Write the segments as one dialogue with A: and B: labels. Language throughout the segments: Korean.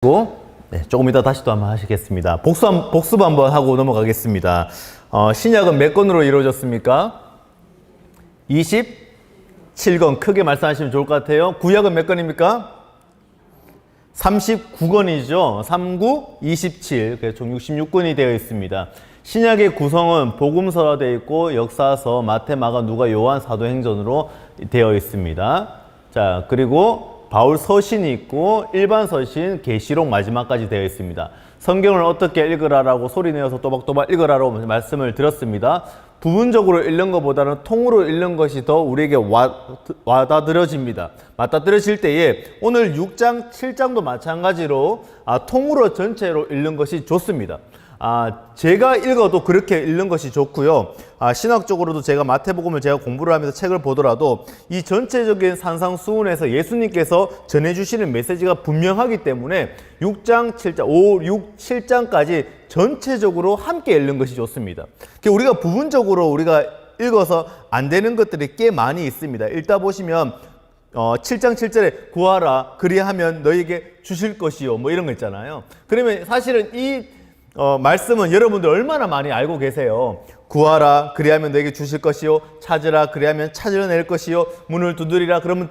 A: 네, 조금 이따 다시 또 한번 하시겠습니다. 복습 한번 하고 넘어가겠습니다. 신약은 몇 권으로 이루어졌습니까? 27권. 크게 말씀하시면 좋을 것 같아요. 구약은 몇 권입니까? 39권이죠. 39, 27. 그래서 총 66권이 되어 있습니다. 신약의 구성은 복음서로 되어 있고 역사서, 마태, 마가, 누가, 요한, 사도행전으로 되어 있습니다. 자, 그리고 바울 서신이 있고 일반 서신, 계시록 마지막까지 되어 있습니다. 성경을 어떻게 읽으라라고 소리내어서 또박또박 읽으라고 말씀을 드렸습니다. 부분적으로 읽는 것보다는 통으로 읽는 것이 더 우리에게 와닿아들어집니다. 맞닿아들어질 때에 오늘 6장, 7장도 마찬가지로 통으로 전체로 읽는 것이 좋습니다. 제가 읽어도 그렇게 읽는 것이 좋고요. 신학적으로도 제가 마태복음을 제가 공부를 하면서 책을 보더라도 이 전체적인 산상수훈에서 예수님께서 전해주시는 메시지가 분명하기 때문에 6장, 7장, 5, 6, 7장까지 전체적으로 함께 읽는 것이 좋습니다. 우리가 부분적으로 우리가 읽어서 안 되는 것들이 꽤 많이 있습니다. 읽다 보시면 7장 7절에 구하라 그리하면 너에게 주실 것이요 뭐 이런 거 있잖아요. 그러면 사실은 이 말씀은 여러분들 얼마나 많이 알고 계세요. 구하라 그리하면 너에게 주실 것이요, 찾으라 그리하면 찾으려낼 것이요, 문을 두드리라 그러면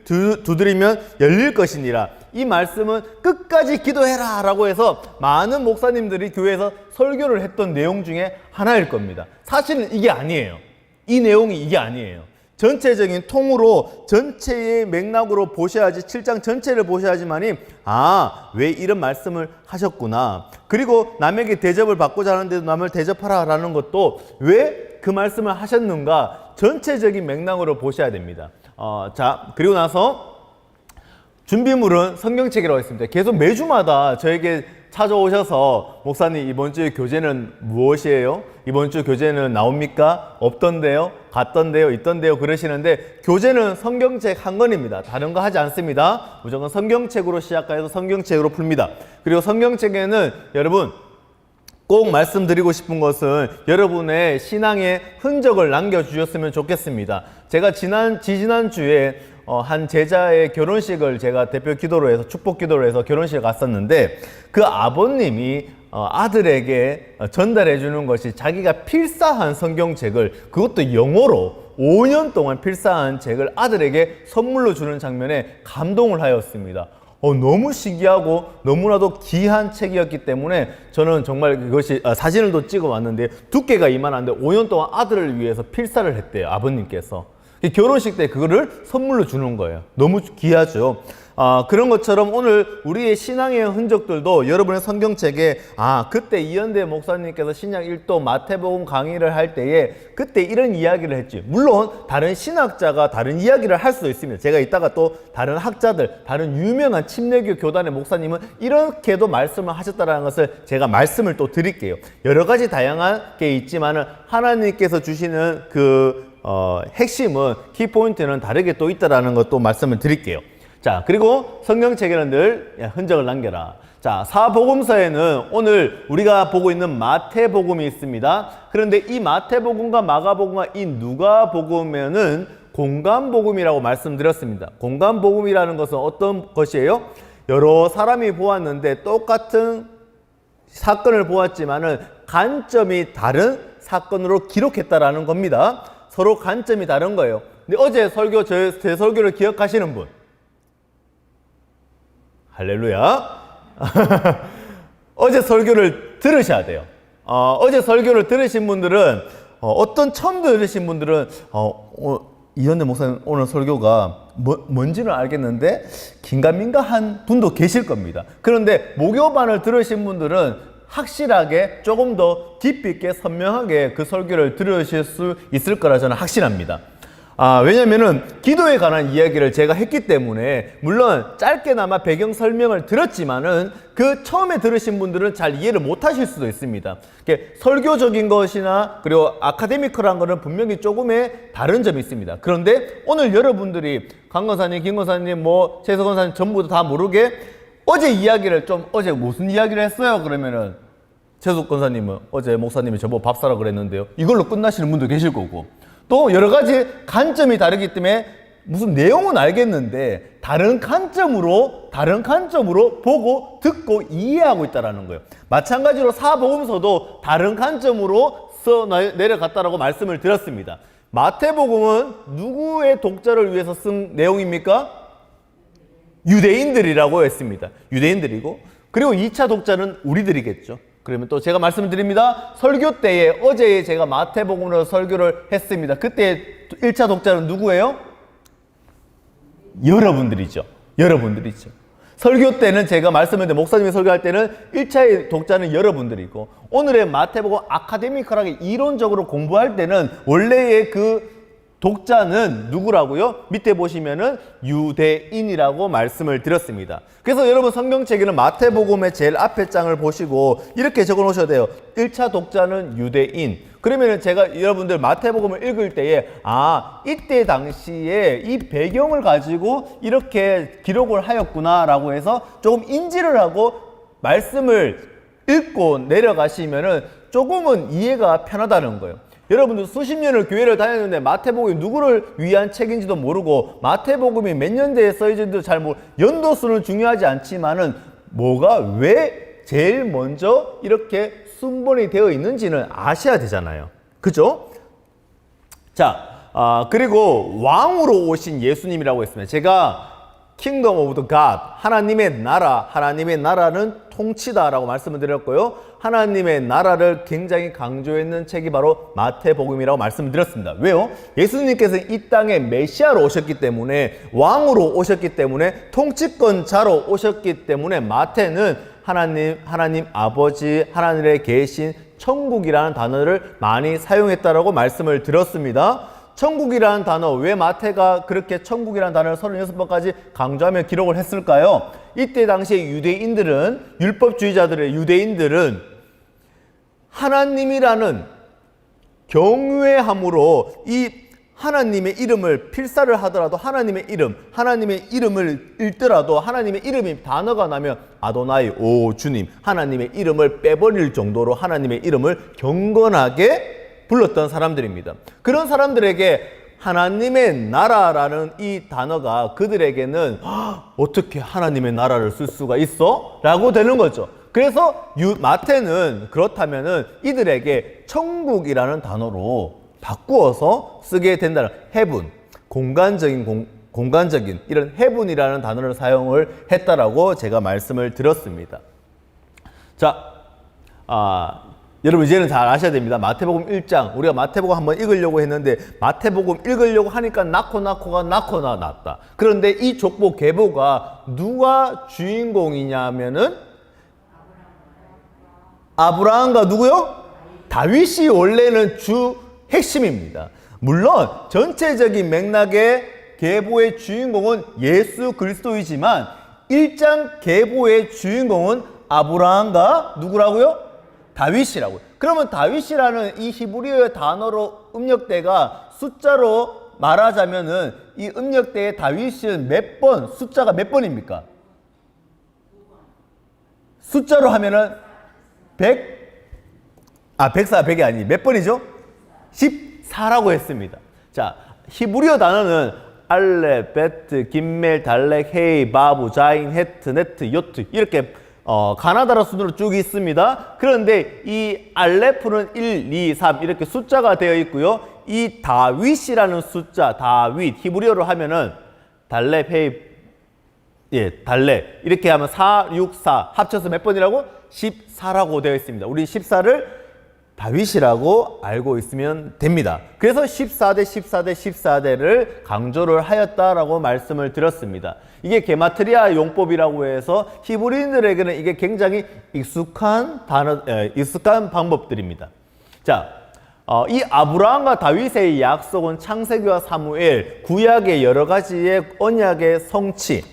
A: 두드리면 열릴 것이니라. 이 말씀은 끝까지 기도해라 라고 해서 많은 목사님들이 교회에서 설교를 했던 내용 중에 하나일 겁니다. 사실은 이게 아니에요. 이 내용이 이게 아니에요. 전체적인 통으로 전체의 맥락으로 보셔야지, 7장 전체를 보셔야지만이 왜 이런 말씀을 하셨구나. 그리고 남에게 대접을 받고자 하는데도 남을 대접하라 라는 것도 왜 그 말씀을 하셨는가 전체적인 맥락으로 보셔야 됩니다. 자, 그리고 나서 준비물은 성경책이라고 했습니다. 계속 매주마다 저에게 찾아오셔서 목사님 이번 주에 교재는 무엇이에요? 이번 주 교재는 나옵니까? 없던데요? 갔던데요? 있던데요? 그러시는데 교재는 성경책 한 권입니다. 다른 거 하지 않습니다. 무조건 성경책으로 시작해서 성경책으로 풉니다. 그리고 성경책에는 여러분 꼭 말씀드리고 싶은 것은 여러분의 신앙의 흔적을 남겨주셨으면 좋겠습니다. 제가 지지난주에 한 제자의 결혼식을 제가 대표 기도로 해서 축복 기도로 해서 결혼식에 갔었는데 그 아버님이 아들에게 전달해 주는 것이 자기가 필사한 성경책을, 그것도 영어로 5년 동안 필사한 책을 아들에게 선물로 주는 장면에 감동을 하였습니다. 너무 신기하고 너무나도 귀한 책이었기 때문에 저는 정말 그것이 사진을 또 찍어 왔는데 두께가 이만한데 5년 동안 아들을 위해서 필사를 했대요. 아버님께서. 결혼식 때 그거를 선물로 주는 거예요. 너무 귀하죠. 그런 것처럼 오늘 우리의 신앙의 흔적들도 여러분의 성경책에 그때 이현대 목사님께서 신약 1도 마태복음 강의를 할 때에 그때 이런 이야기를 했지. 물론 다른 신학자가 다른 이야기를 할 수도 있습니다. 제가 이따가 또 다른 학자들, 다른 유명한 침례교 교단의 목사님은 이렇게도 말씀을 하셨다는 것을 제가 말씀을 또 드릴게요. 여러 가지 다양한 게 있지만은 하나님께서 주시는 핵심은, 키포인트는 다르게 또 있다라는 것도 말씀을 드릴게요. 자, 그리고 성경책에는 늘 흔적을 남겨라. 자, 사복음서에는 오늘 우리가 보고 있는 마태복음이 있습니다. 그런데 이 마태복음과 마가복음과 이 누가복음에는 공간복음이라고 말씀드렸습니다. 공간복음이라는 것은 어떤 것이에요? 여러 사람이 보았는데 똑같은 사건을 보았지만은 관점이 다른 사건으로 기록했다라는 겁니다. 서로 관점이 다른 거예요. 근데 어제 제 설교를 기억하시는 분? 할렐루야. 어제 설교를 들으셔야 돼요. 어제 설교를 들으신 분들은, 처음 들으신 분들은, 이현대 목사님 오늘 설교가 뭔지는 알겠는데, 긴가민가한 분도 계실 겁니다. 그런데 목요반을 들으신 분들은 확실하게 조금 더 깊이 있게 선명하게 그 설교를 들으실 수 있을 거라 저는 확신합니다. 왜냐면은 기도에 관한 이야기를 제가 했기 때문에, 물론 짧게나마 배경 설명을 드렸지만은 그 처음에 들으신 분들은 잘 이해를 못 하실 수도 있습니다. 설교적인 것이나 그리고 아카데미컬한 거는 분명히 조금의 다른 점이 있습니다. 그런데 오늘 여러분들이 강 권사님, 김 권사님, 최석 권사님 전부 다 모르게 어제 무슨 이야기를 했어요? 그러면은 최석 권사님은 어제 목사님이 저보고 밥 사라 그랬는데요. 이걸로 끝나시는 분도 계실 거고, 또 여러 가지 관점이 다르기 때문에 무슨 내용은 알겠는데 다른 관점으로 보고 듣고 이해하고 있다라는 거예요. 마찬가지로 사복음서도 다른 관점으로 써 내려갔다라고 말씀을 드렸습니다. 마태복음은 누구의 독자를 위해서 쓴 내용입니까? 유대인들이라고 했습니다. 유대인들이고, 그리고 2차 독자는 우리들이겠죠. 그러면 또 제가 말씀을 드립니다. 설교 때에 어제 제가 마태복음으로 설교를 했습니다. 그때 1차 독자는 누구예요? 여러분들이죠. 설교 때는 제가 말씀드렸는데 목사님이 설교할 때는 1차의 독자는 여러분들이고, 오늘의 마태복음 아카데미컬하게 이론적으로 공부할 때는 원래의 그 독자는 누구라고요? 밑에 보시면은 유대인이라고 말씀을 드렸습니다. 그래서 여러분 성경책에는 마태복음의 제일 앞에 장을 보시고 이렇게 적어 놓으셔야 돼요. 1차 독자는 유대인. 그러면은 제가 여러분들 마태복음을 읽을 때에 이때 당시에 이 배경을 가지고 이렇게 기록을 하였구나라고 해서 조금 인지를 하고 말씀을 읽고 내려가시면은 조금은 이해가 편하다는 거예요. 여러분들 수십 년을 교회를 다녔는데 마태복음이 누구를 위한 책인지도 모르고 마태복음이 몇 년대에 써있는지도 잘 모르고, 연도수는 중요하지 않지만은 뭐가 왜 제일 먼저 이렇게 순번이 되어 있는지는 아셔야 되잖아요. 그죠? 자, 그리고 왕으로 오신 예수님이라고 했습니다. 제가 Kingdom of the God, 하나님의 나라는 통치다라고 말씀을 드렸고요. 하나님의 나라를 굉장히 강조했는 책이 바로 마태복음이라고 말씀을 드렸습니다. 왜요? 예수님께서 이 땅에 메시아로 오셨기 때문에, 왕으로 오셨기 때문에, 통치권자로 오셨기 때문에 마태는 하나님 아버지 하나님에 계신 천국이라는 단어를 많이 사용했다라고 말씀을 드렸습니다. 천국이라는 단어, 왜 마태가 그렇게 천국이라는 단어를 36번까지 강조하며 기록을 했을까요? 이때 당시에 유대인들은, 율법주의자들의 유대인들은 하나님이라는 경외함으로 이 하나님의 이름을 필사를 하더라도 하나님의 이름을 읽더라도 하나님의 이름이 단어가 나면 아도나이, 오 주님, 하나님의 이름을 빼버릴 정도로 하나님의 이름을 경건하게 불렀던 사람들입니다. 그런 사람들에게 하나님의 나라라는 이 단어가 그들에게는 어떻게 하나님의 나라를 쓸 수가 있어? 라고 되는 거죠. 그래서 마태는 그렇다면은 이들에게 천국이라는 단어로 바꾸어서 쓰게 된다는, heaven, 공간적인 이런 heaven이라는 단어를 사용을 했다라고 제가 말씀을 드렸습니다. 자, 여러분 이제는 잘 아셔야 됩니다. 마태복음 1장, 우리가 마태복음 한번 읽으려고 했는데 마태복음 읽으려고 하니까 낳고가 났다. 그런데 이 족보 계보가 누가 주인공이냐면은 아브라함과 누구요? 다윗이 원래는 주 핵심입니다. 물론 전체적인 맥락의 계보의 주인공은 예수 그리스도이지만 1장 계보의 주인공은 아브라함과 누구라고요? 다윗이라고요. 그러면 다윗이라는 이 히브리어의 단어로 음력대가 숫자로 말하자면은 이 음력대의 다윗은 숫자가 몇 번입니까? 숫자로 하면은 100이 아니 몇 번이죠? 14라고 했습니다. 자, 히브리어 단어는 알레, 베트, 김멜, 달렉, 헤이, 바부, 자인, 헤트, 네트, 요트 이렇게 가나다라 순으로 쭉 있습니다. 그런데 이 알레프는 1, 2, 3 이렇게 숫자가 되어 있고요. 이 다윗이라는 숫자, 다윗, 히브리어로 하면은 달렙, 헤이, 달렙 이렇게 하면 4, 6, 4 합쳐서 몇 번이라고? 14라고 되어 있습니다. 우리 14를 다윗이라고 알고 있으면 됩니다. 그래서 14대 강조를 하였다라고 말씀을 드렸습니다. 이게 게마트리아 용법이라고 해서 히브리인들에게는 이게 굉장히 익숙한 방법들입니다. 자, 이 아브라함과 다윗의 약속은 창세기와 사무엘, 구약의 여러 가지의 언약의 성취,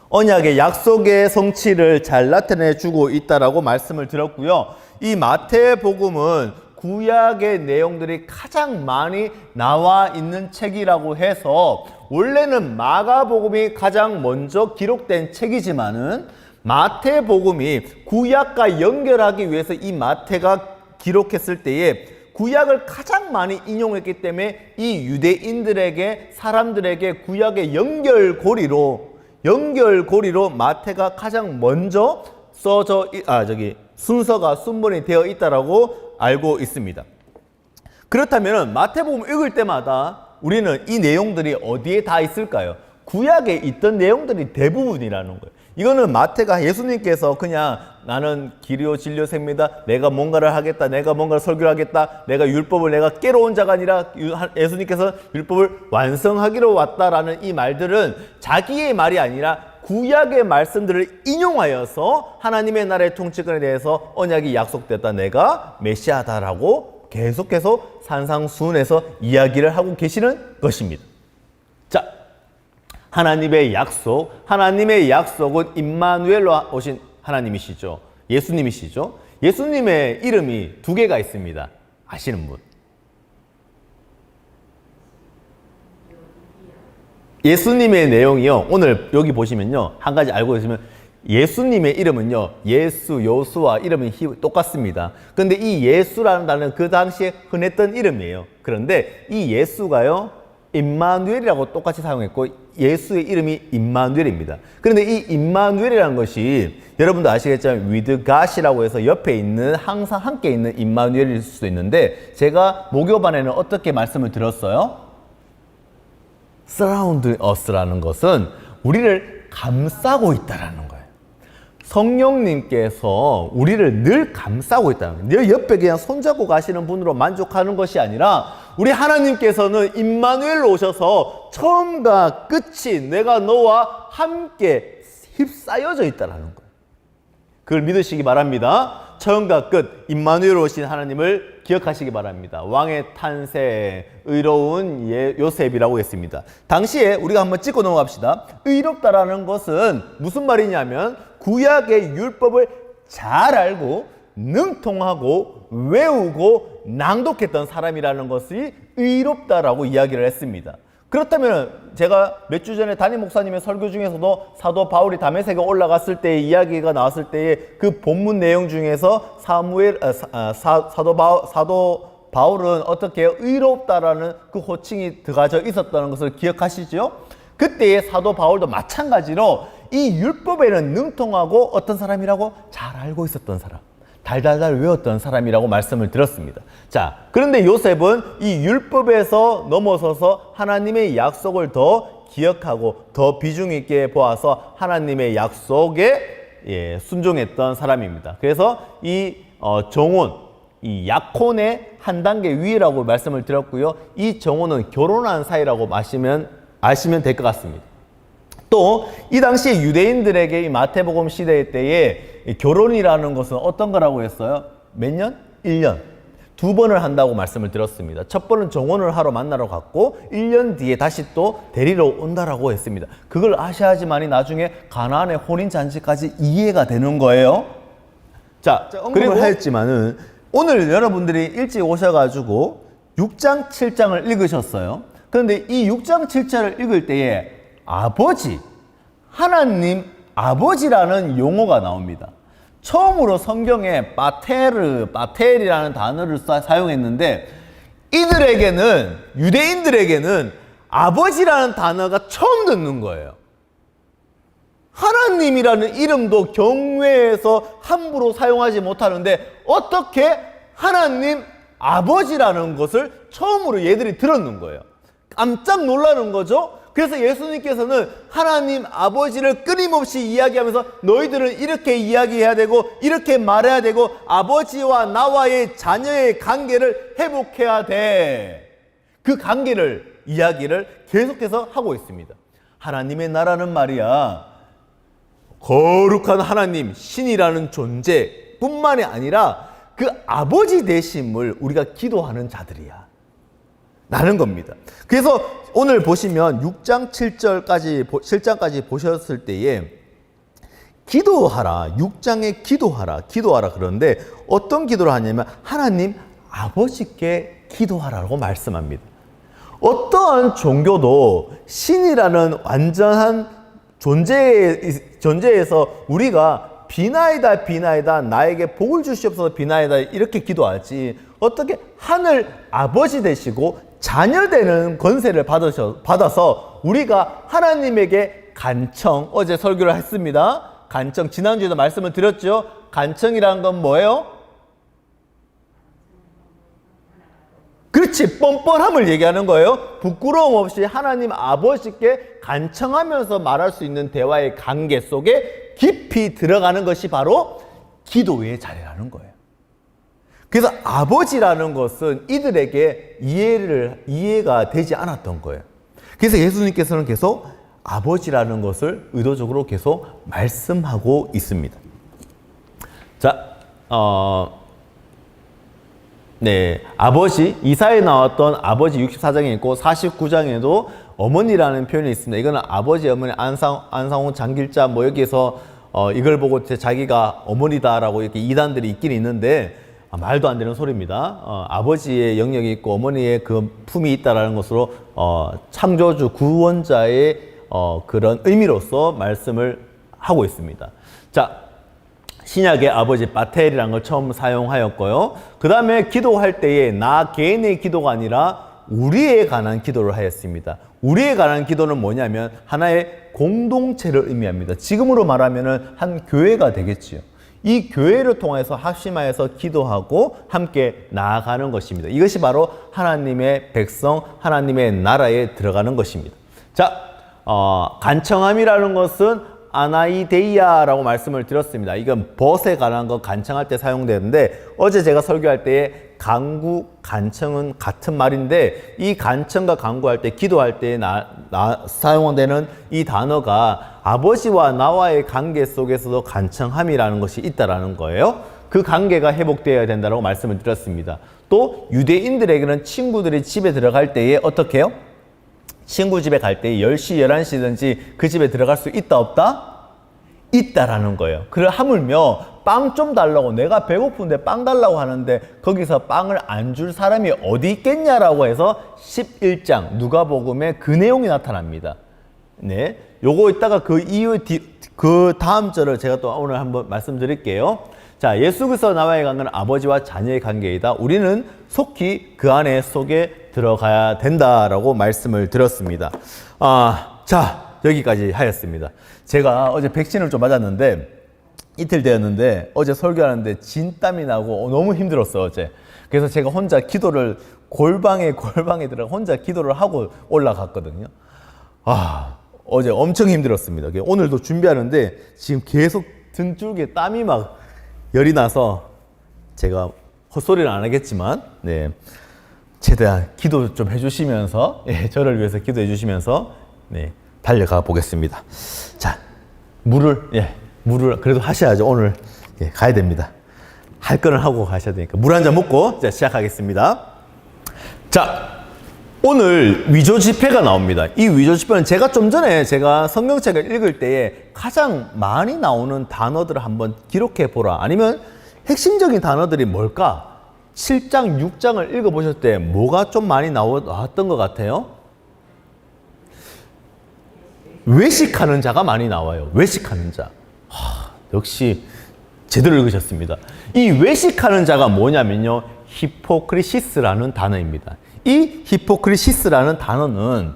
A: 언약의 약속의 성취를 잘 나타내주고 있다라고 말씀을 드렸고요. 이 마태복음은 구약의 내용들이 가장 많이 나와 있는 책이라고 해서 원래는 마가복음이 가장 먼저 기록된 책이지만은 마태복음이 구약과 연결하기 위해서 이 마태가 기록했을 때에 구약을 가장 많이 인용했기 때문에 이 유대인들에게, 사람들에게 구약의 연결고리로 마태가 가장 먼저 순서가 순번이 되어 있다라고 알고 있습니다. 그렇다면 마태복음 읽을 때마다 우리는 이 내용들이 어디에 다 있을까요? 구약에 있던 내용들이 대부분이라는 거예요. 이거는 마태가 예수님께서 그냥 나는 길이요 진리요 생명이다, 내가 뭔가를 하겠다, 내가 뭔가를 설교를 하겠다, 내가 율법을 내가 깨러 온 자가 아니라 예수님께서 율법을 완성하기로 왔다라는 이 말들은 자기의 말이 아니라 구약의 말씀들을 인용하여서 하나님의 나라의 통치권에 대해서 언약이 약속됐다, 내가 메시아다라고 계속해서 산상수훈해서 이야기를 하고 계시는 것입니다. 자, 하나님의 약속은 임마누엘로 오신 하나님이시죠. 예수님이시죠. 예수님의 이름이 두 개가 있습니다. 아시는 분? 예수님의 내용이요. 오늘 여기 보시면요. 한 가지 알고 계시면 예수님의 이름은요. 예수, 요수와 이름이 똑같습니다. 그런데 이 예수라는 단어는 그 당시에 흔했던 이름이에요. 그런데 이 예수가요. 임마누엘이라고 똑같이 사용했고 예수의 이름이 임마누엘입니다. 그런데 이 임마누엘이라는 것이 여러분도 아시겠지만 with God이라고 해서 옆에 있는 항상 함께 있는 임마누엘일 수도 있는데 제가 모교반에는 어떻게 말씀을 드렸어요? surround us라는 것은 우리를 감싸고 있다라는 거예요. 성령님께서 우리를 늘 감싸고 있다는 거예요. 내 옆에 그냥 손잡고 가시는 분으로 만족하는 것이 아니라 우리 하나님께서는 임마누엘로 오셔서 처음과 끝이 내가 너와 함께 휩싸여져 있다는 거예요. 그걸 믿으시기 바랍니다. 처음과 끝 임마누엘로 오신 하나님을 기억하시기 바랍니다. 왕의 탄생, 의로운 요셉이라고 했습니다. 당시에 우리가 한번 찍고 넘어갑시다. 의롭다라는 것은 무슨 말이냐면 구약의 율법을 잘 알고 능통하고 외우고 낭독했던 사람이라는 것이 의롭다라고 이야기를 했습니다. 그렇다면 제가 몇 주 전에 담임 목사님의 설교 중에서도 사도 바울이 다메섹에 올라갔을 때 이야기가 나왔을 때의 그 본문 내용 중에서 사도 바울은 어떻게 의롭다라는 그 호칭이 들어가져 있었다는 것을 기억하시죠? 그때의 사도 바울도 마찬가지로 이 율법에는 능통하고 어떤 사람이라고 잘 알고 있었던 사람, 달달달 외웠던 사람이라고 말씀을 드렸습니다. 자, 그런데 요셉은 이 율법에서 넘어서서 하나님의 약속을 더 기억하고 더 비중 있게 보아서 하나님의 약속에 순종했던 사람입니다. 그래서 이 정혼, 이 약혼의 한 단계 위라고 말씀을 드렸고요. 이 정혼은 결혼한 사이라고 아시면 될 것 같습니다. 또 이 당시 유대인들에게 이 마태복음 시대 때에 결혼이라는 것은 어떤 거라고 했어요? 몇 년? 1년. 두 번을 한다고 말씀을 드렸습니다. 첫 번은 정혼을 하러 만나러 갔고 1년 뒤에 다시 또 데리러 온다라고 했습니다. 그걸 아셔야지만이 나중에 가나안의 혼인잔치까지 이해가 되는 거예요. 자, 그리고 하였지만은 오늘 여러분들이 일찍 오셔가지고 6장, 7장을 읽으셨어요. 그런데 이 6장, 7장을 읽을 때에 아버지, 하나님 아버지라는 용어가 나옵니다. 처음으로 성경에 바텔이라는 단어를 사용했는데 이들에게는, 유대인들에게는 아버지라는 단어가 처음 듣는 거예요. 하나님이라는 이름도 경외에서 함부로 사용하지 못하는데 어떻게 하나님 아버지라는 것을 처음으로 얘들이 들었는 거예요. 깜짝 놀라는 거죠. 그래서 예수님께서는 하나님 아버지를 끊임없이 이야기하면서 너희들은 이렇게 이야기해야 되고 이렇게 말해야 되고 아버지와 나와의 자녀의 관계를 회복해야 돼. 그 관계를 이야기를 계속해서 하고 있습니다. 하나님의 나라는 말이야 거룩한 하나님 신이라는 존재뿐만이 아니라 그 아버지 되심을 우리가 기도하는 자들이야 라는 겁니다. 그래서 오늘 보시면 6장 7장까지 보셨을 때에 기도하라, 6장에 기도하라 그러는데 어떤 기도를 하냐면 하나님 아버지께 기도하라고 말씀합니다. 어떠한 종교도 신이라는 완전한 존재에서 우리가 비나이다 비나이다 나에게 복을 주시옵소서 비나이다 이렇게 기도하지 어떻게 하늘 아버지 되시고 자녀 되는 권세를 받아서 우리가 하나님에게 간청, 어제 설교를 했습니다. 간청, 지난주에도 말씀을 드렸죠. 간청이라는 건 뭐예요? 그렇지, 뻔뻔함을 얘기하는 거예요. 부끄러움 없이 하나님 아버지께 간청하면서 말할 수 있는 대화의 관계 속에 깊이 들어가는 것이 바로 기도의 자리라는 거예요. 그래서 아버지라는 것은 이들에게 이해가 되지 않았던 거예요. 그래서 예수님께서는 계속 아버지라는 것을 의도적으로 계속 말씀하고 있습니다. 자, 네, 아버지, 이사에 나왔던 아버지 64장에 있고 49장에도 어머니라는 표현이 있습니다. 이거는 아버지, 어머니, 안상홍, 장길자 뭐 여기에서 이걸 보고 자기가 어머니다라고 이렇게 이단들이 있긴 있는데 말도 안 되는 소리입니다. 아버지의 영역이 있고 어머니의 그 품이 있다라는 것으로 창조주 구원자의 그런 의미로서 말씀을 하고 있습니다. 자, 신약의 아버지 바텔이라는 걸 처음 사용하였고요. 그 다음에 기도할 때에 나 개인의 기도가 아니라 우리에 관한 기도를 하였습니다. 우리에 관한 기도는 뭐냐면 하나의 공동체를 의미합니다. 지금으로 말하면 한 교회가 되겠지요. 이 교회를 통해서 합심하여서 기도하고 함께 나아가는 것입니다. 이것이 바로 하나님의 백성, 하나님의 나라에 들어가는 것입니다. 자, 간청함이라는 것은 아나이데이아라고 말씀을 드렸습니다. 이건 벗에 관한 거 간청할 때 사용되는데 어제 제가 설교할 때에 간구, 간청은 같은 말인데 이 간청과 간구할 때 기도할 때 사용되는 이 단어가 아버지와 나와의 관계 속에서도 간청함이라는 것이 있다라는 거예요. 그 관계가 회복되어야 된다고 말씀을 드렸습니다. 또 유대인들에게는 친구들이 집에 들어갈 때에 어떻게 해요? 친구 집에 갈 때 10시, 11시든지 그 집에 들어갈 수 있다, 없다? 있다라는 거예요. 그래, 하물며 빵 좀 달라고 내가 배고픈데 빵 달라고 하는데 거기서 빵을 안 줄 사람이 어디 있겠냐라고 해서 11장 누가복음에 그 내용이 나타납니다. 네, 요거 이따가 그 이후 그 다음 절을 제가 또 오늘 한번 말씀드릴게요. 자, 예수 그리스도 나와의 관계는 아버지와 자녀의 관계이다. 우리는 속히 그 안에 속에 들어가야 된다라고 말씀을 드렸습니다. 자, 여기까지 하였습니다. 제가 어제 백신을 좀 맞았는데 이틀 되었는데 어제 설교하는데 진땀이 나고 너무 힘들었어요, 어제. 그래서 제가 혼자 기도를 골방에 들어가 혼자 기도를 하고 올라갔거든요. 어제 엄청 힘들었습니다. 오늘도 준비하는데 지금 계속 등줄기에 땀이 막 열이 나서 제가 헛소리는 안 하겠지만 네, 최대한 기도 좀 해주시면서 저를 위해서 기도해 주시면서 네, 달려가 보겠습니다. 자, 물을 그래도 하셔야죠. 오늘 가야 됩니다. 할 거는 하고 가셔야 되니까 물 한 잔 먹고 시작하겠습니다. 자, 오늘 위조 지폐가 나옵니다. 이 위조 지폐는 제가 좀 전에 제가 성경책을 읽을 때에 가장 많이 나오는 단어들을 한번 기록해 보라. 아니면 핵심적인 단어들이 뭘까? 7장, 6장을 읽어보실 때 뭐가 좀 많이 나왔던 것 같아요? 외식하는 자가 많이 나와요. 외식하는 자. 역시 제대로 읽으셨습니다. 이 외식하는 자가 뭐냐면요, 히포크리시스라는 단어입니다. 이 히포크리시스라는 단어는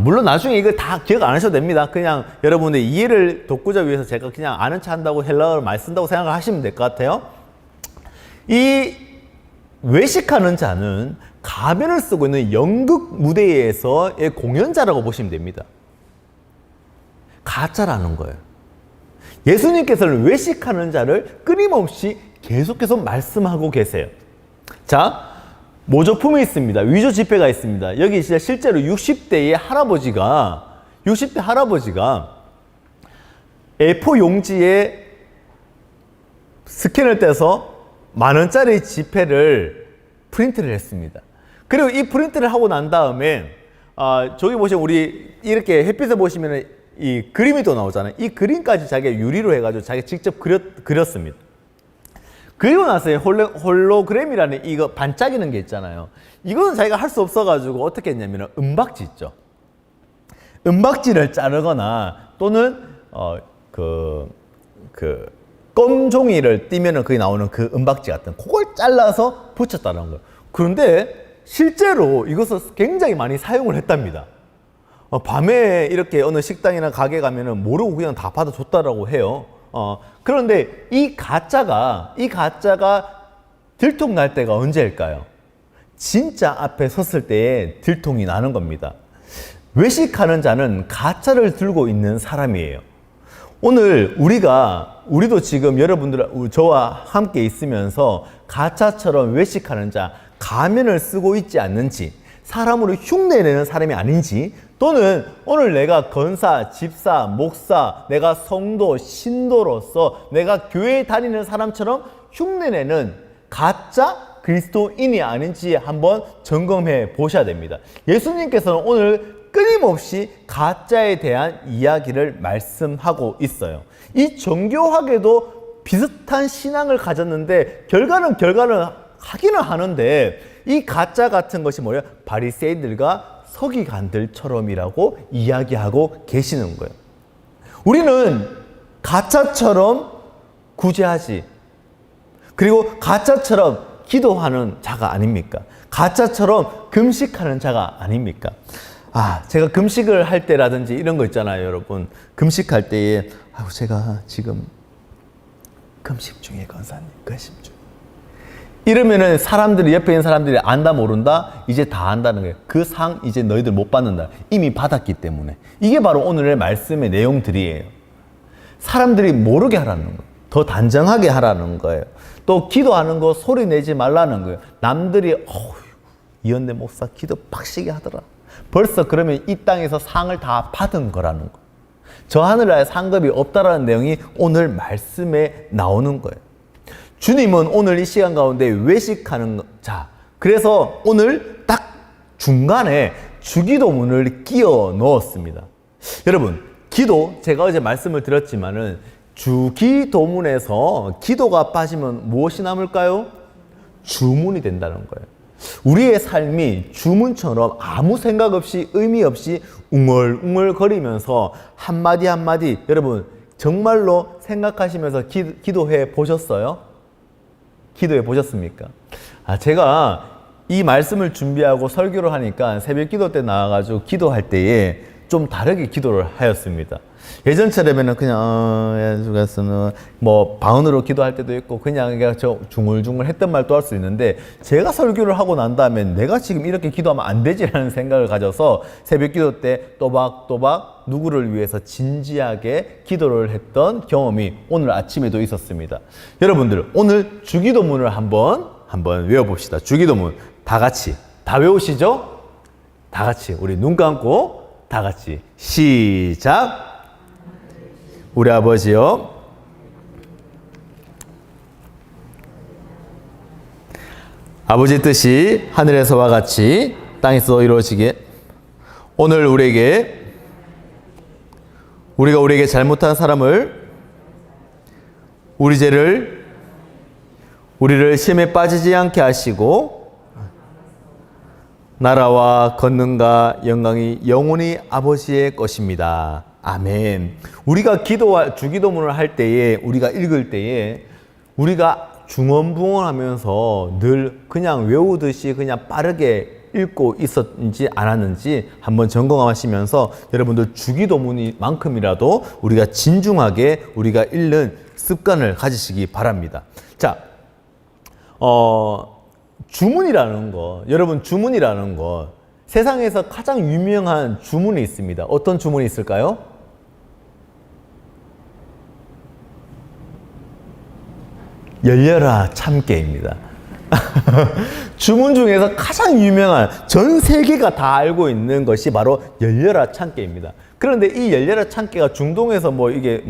A: 물론 나중에 이거 다 기억 안 하셔도 됩니다. 그냥 여러분의 이해를 돕고자 위해서 제가 그냥 아는 체 한다고 헬라어를 많이 쓴다고 생각을 하시면 될 것 같아요. 이 외식하는 자는 가면을 쓰고 있는 연극 무대에서의 공연자라고 보시면 됩니다. 가짜라는 거예요. 예수님께서는 외식하는 자를 끊임없이 계속해서 말씀하고 계세요. 자, 모조품이 있습니다. 위조 지폐가 있습니다. 여기 진짜 실제로 60대 할아버지가 A4 용지에 스캔을 떼서 10,000원짜리 지폐를 프린트를 했습니다. 그리고 이 프린트를 하고 난 다음에 저기 보시면 우리 이렇게 햇빛에 보시면 이 그림이 또 나오잖아요. 이 그림까지 자기가 유리로 해가지고 자기가 직접 그렸습니다. 그리고 나서 홀로그램이라는 이거 반짝이는 게 있잖아요. 이거는 자기가 할 수 없어가지고 어떻게 했냐면 은박지 있죠. 은박지를 자르거나 또는 껌 종이를 띄면은 거기 나오는 그 은박지 같은 그걸 잘라서 붙였다는 거예요. 그런데 실제로 이것을 굉장히 많이 사용을 했답니다. 밤에 이렇게 어느 식당이나 가게 가면은 모르고 그냥 다 받아줬다라고 해요. 그런데 이 가짜가 들통날 때가 언제일까요? 진짜 앞에 섰을 때에 들통이 나는 겁니다. 외식하는 자는 가짜를 들고 있는 사람이에요. 오늘 우리도 지금 여러분들, 저와 함께 있으면서 가짜처럼 외식하는 자, 가면을 쓰고 있지 않는지, 사람으로 흉내내는 사람이 아닌지, 또는 오늘 내가 권사, 집사, 목사, 내가 성도, 신도로서 내가 교회에 다니는 사람처럼 흉내내는 가짜 그리스도인이 아닌지 한번 점검해 보셔야 됩니다. 예수님께서는 오늘 끊임없이 가짜에 대한 이야기를 말씀하고 있어요. 이 정교하게도 비슷한 신앙을 가졌는데 결과는 하기는 하는데 이 가짜 같은 것이 뭐예요? 바리새인들과 서기관들처럼이라고 이야기하고 계시는 거예요. 우리는 가짜처럼 구제하지, 그리고 가짜처럼 기도하는 자가 아닙니까? 가짜처럼 금식하는 자가 아닙니까? 제가 금식을 할 때라든지 이런 거 있잖아요, 여러분. 금식할 때에 제가 지금 금식 중에 권사님, 금식 중. 이러면은 옆에 있는 사람들이 안다 모른다? 이제 다 안다는 거예요. 그 상 이제 너희들 못 받는다. 이미 받았기 때문에. 이게 바로 오늘의 말씀의 내용들이에요. 사람들이 모르게 하라는 거예요. 더 단정하게 하라는 거예요. 또 기도하는 거 소리 내지 말라는 거예요. 남들이 이현대 목사 기도 빡시게 하더라. 벌써 그러면 이 땅에서 상을 다 받은 거라는 거. 저 하늘나라에 상급이 없다라는 내용이 오늘 말씀에 나오는 거예요. 주님은 오늘 이 시간 가운데 외식하는 자, 그래서 오늘 딱 중간에 주기도문을 끼워 넣었습니다. 여러분, 기도, 제가 어제 말씀을 드렸지만은 주기도문에서 기도가 빠지면 무엇이 남을까요? 주문이 된다는 거예요. 우리의 삶이 주문처럼 아무 생각 없이 의미 없이 웅얼웅얼 거리면서 한마디 한마디, 여러분 정말로 생각하시면서 기도해 보셨어요? 기도해 보셨습니까? 제가 이 말씀을 준비하고 설교를 하니까 새벽 기도 때 나와가지고 기도할 때에 좀 다르게 기도를 하였습니다. 예전처럼에는 그냥 예수께서는 뭐 방언으로 기도할 때도 있고 그냥 저 중얼중얼 했던 말도 할 수 있는데, 제가 설교를 하고 난 다음에 내가 지금 이렇게 기도하면 안 되지라는 생각을 가져서 새벽 기도 때 또박또박 누구를 위해서 진지하게 기도를 했던 경험이 오늘 아침에도 있었습니다. 여러분들, 오늘 주기도문을 한번 외워봅시다. 주기도문 다 같이 다 외우시죠? 다 같이 우리 눈 감고 다 같이 시작. 우리 아버지요, 아버지 뜻이 하늘에서와 같이 땅에서 이루어지게, 오늘 우리가 우리에게 잘못한 사람을, 우리를 시험에 빠지지 않게 하시고 나라와 권능과 영광이 영원히 아버지의 것입니다. 아멘. 우리가 주기도문을 할 때에, 우리가 읽을 때에 우리가 중언부언하면서 늘 그냥 외우듯이 그냥 빠르게 읽고 있었는지 않았는지 한번 점검하시면서 여러분들 주기도문만큼이라도 우리가 진중하게 우리가 읽는 습관을 가지시기 바랍니다. 자, 주문이라는 거, 여러분 주문이라는 거, 세상에서 가장 유명한 주문이 있습니다. 어떤 주문이 있을까요? 열려라 참깨입니다. 주문 중에서 가장 유명한, 전 세계가 다 알고 있는 것이 바로 열려라 참깨입니다. 그런데 이 열려라 참깨가 중동에서 이게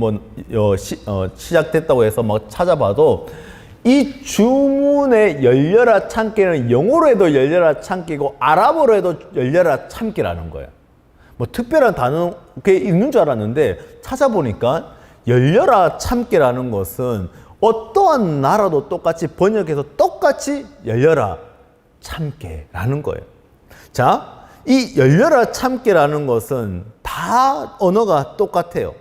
A: 시작됐다고 해서 찾아봐도 이 주문의 열려라 참깨는 영어로 해도 열려라 참깨고 아랍어로 해도 열려라 참깨라는 거예요. 특별한 단어 있는 줄 알았는데 찾아보니까 열려라 참깨라는 것은 어떠한 나라도 똑같이 번역해서 똑같이 열려라 참깨라는 거예요. 자, 이 열려라 참깨라는 것은 다 언어가 똑같아요.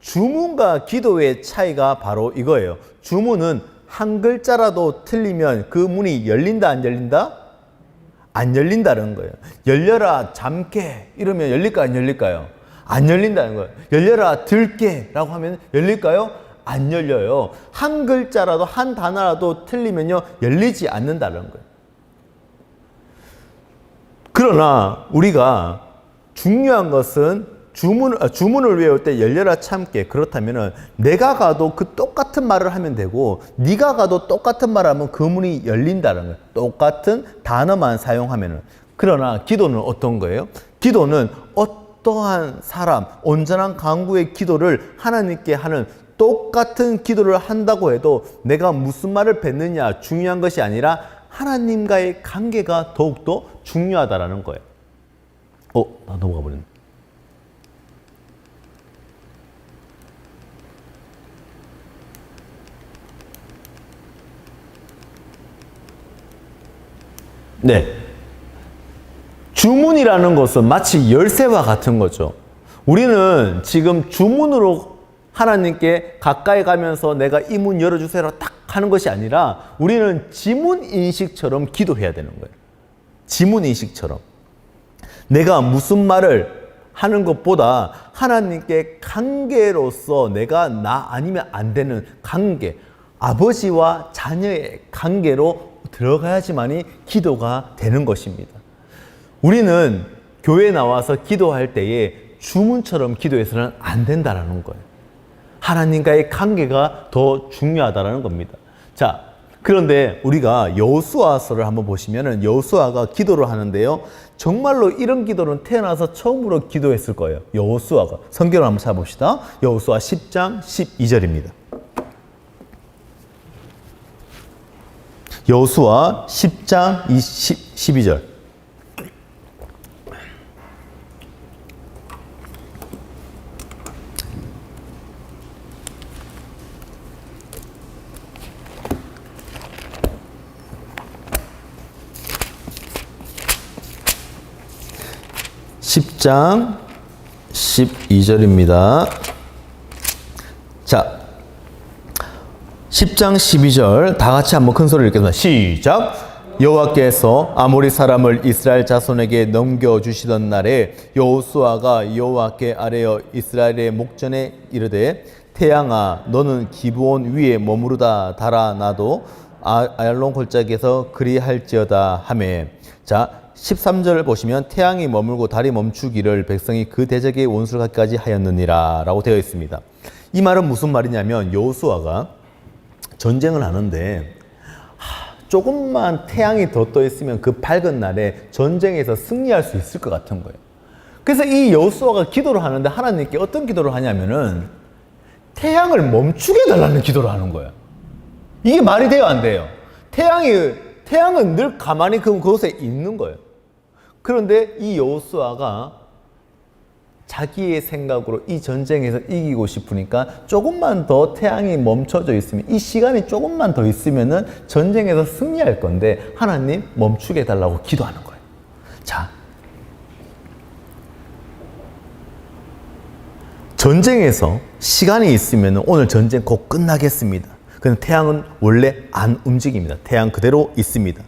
A: 주문과 기도의 차이가 바로 이거예요. 주문은 한 글자라도 틀리면 그 문이 열린다, 안 열린다? 안 열린다는 거예요. 열려라, 잠깨 이러면 열릴까, 안 열릴까요? 안 열린다는 거예요. 열려라, 들깨 라고 하면 열릴까요? 안 열려요. 한 글자라도, 한 단어라도 틀리면요, 열리지 않는다는 거예요. 그러나 우리가 중요한 것은 주문을 외울 때 열려라 참깨, 그렇다면 내가 가도 그 똑같은 말을 하면 되고 네가 가도 똑같은 말을 하면 그 문이 열린다는 거예요. 똑같은 단어만 사용하면. 그러나 기도는 어떤 거예요? 기도는 어떠한 사람, 온전한 강구의 기도를 하나님께 하는 똑같은 기도를 한다고 해도 내가 무슨 말을 뱉느냐 중요한 것이 아니라 하나님과의 관계가 더욱더 중요하다라는 거예요. 나 넘어가 버렸네. 네. 주문이라는 것은 마치 열쇠와 같은 거죠. 우리는 지금 주문으로 하나님께 가까이 가면서 내가 이 문 열어주세요 딱 하는 것이 아니라 우리는 지문인식처럼 기도해야 되는 거예요. 지문인식처럼. 내가 무슨 말을 하는 것보다 하나님께 관계로서 내가 나 아니면 안 되는 관계, 아버지와 자녀의 관계로 들어가야지만이 기도가 되는 것입니다. 우리는 교회에 나와서 기도할 때에 주문처럼 기도해서는 안 된다는 거예요. 하나님과의 관계가 더 중요하다는 겁니다. 자, 그런데 우리가 여호수아서를 한번 보시면은 여호수아가 기도를 하는데요. 정말로 이런 기도는 태어나서 처음으로 기도했을 거예요. 여호수아가. 성경을 한번 찾아봅시다. 여호수아 10장 12절입니다. 여호수아 10장 12절. (10장 12절입니다) 자, 10장 12절 다 같이 한번 큰 소리를 읽겠습니다. 시작! 여호와께서 아모리 사람을 이스라엘 자손에게 넘겨주시던 날에 여호수아가 여호와께 아뢰어 이스라엘의 목전에 이르되 태양아 너는 기브온 위에 머무르다 달아나도 아얄론 골짜기에서 그리할지어다 하매. 자, 13절을 보시면 태양이 머물고 달이 멈추기를 백성이 그 대적의 원수를 갖기까지 하였느니라 라고 되어 있습니다. 이 말은 무슨 말이냐면 여호수아가 전쟁을 하는데 조금만 태양이 더 떠 있으면 그 밝은 날에 전쟁에서 승리할 수 있을 것 같은 거예요. 그래서 이 여호수아가 기도를 하는데 하나님께 어떤 기도를 하냐면은 태양을 멈추게 해달라는 기도를 하는 거예요. 이게 말이 돼요, 안 돼요? 태양은 늘 가만히 그곳에 있는 거예요. 그런데 이 여호수아가 자기의 생각으로 이 전쟁에서 이기고 싶으니까 조금만 더 태양이 멈춰져 있으면, 이 시간이 조금만 더 있으면은 전쟁에서 승리할 건데 하나님 멈추게 해달라고 기도하는 거예요. 자, 전쟁에서 시간이 있으면 오늘 전쟁 곧 끝나겠습니다. 근데 태양은 원래 안 움직입니다. 태양 그대로 있습니다.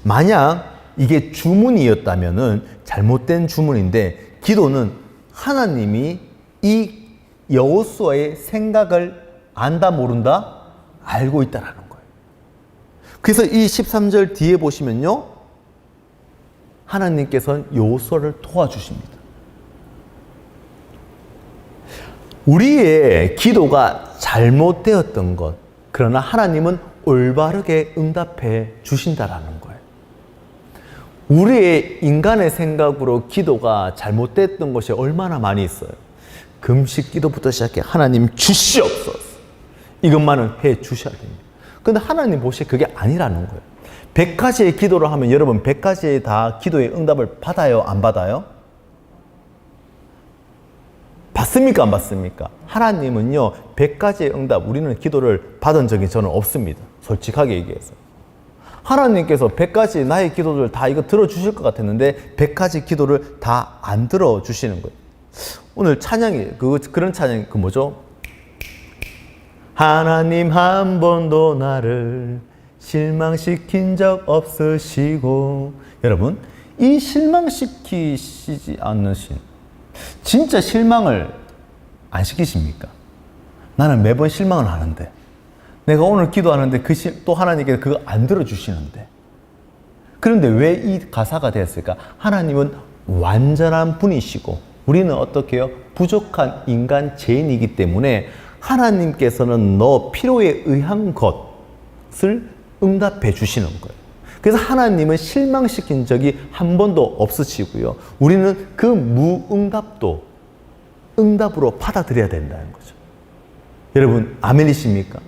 A: 만약 이게 주문이었다면은 잘못된 주문인데, 기도는 하나님이 이 여호수아의 생각을 안다 모른다? 알고 있다라는 거예요. 그래서 이 13절 뒤에 보시면요, 하나님께서는 여호수아를 도와주십니다. 우리의 기도가 잘못되었던 것, 그러나 하나님은 올바르게 응답해 주신다라는 거예요. 우리의 인간의 생각으로 기도가 잘못됐던 것이 얼마나 많이 있어요. 금식 기도부터 시작해 하나님 주시옵소서, 이것만은 해 주셔야 됩니다. 근데 하나님 보시기에 그게 아니라는 거예요. 100가지의 기도를 하면 여러분 100가지의 다 기도의 응답을 받아요, 안 받아요? 받습니까, 안 받습니까? 하나님은요 100가지의 응답, 우리는 기도를 받은 적이 저는 없습니다. 솔직하게 얘기해서. 하나님께서 100가지 나의 기도를 다 이거 들어주실 것 같았는데 100가지 기도를 다 안 들어주시는 거예요. 오늘 찬양이 그런 찬양 뭐죠? 하나님 한 번도 나를 실망시킨 적 없으시고. 여러분, 이 실망시키시지 않으신, 진짜 실망을 안 시키십니까? 나는 매번 실망을 하는데, 내가 오늘 기도하는데 또 하나님께서 그거 안 들어주시는데. 그런데 왜 이 가사가 되었을까? 하나님은 완전한 분이시고 우리는 어떻게 해요? 부족한 인간 죄인이기 때문에 하나님께서는 너 필요에 의한 것을 응답해 주시는 거예요. 그래서 하나님은 실망시킨 적이 한 번도 없으시고요. 우리는 그 무응답도 응답으로 받아들여야 된다는 거죠. 여러분, 아멘이십니까?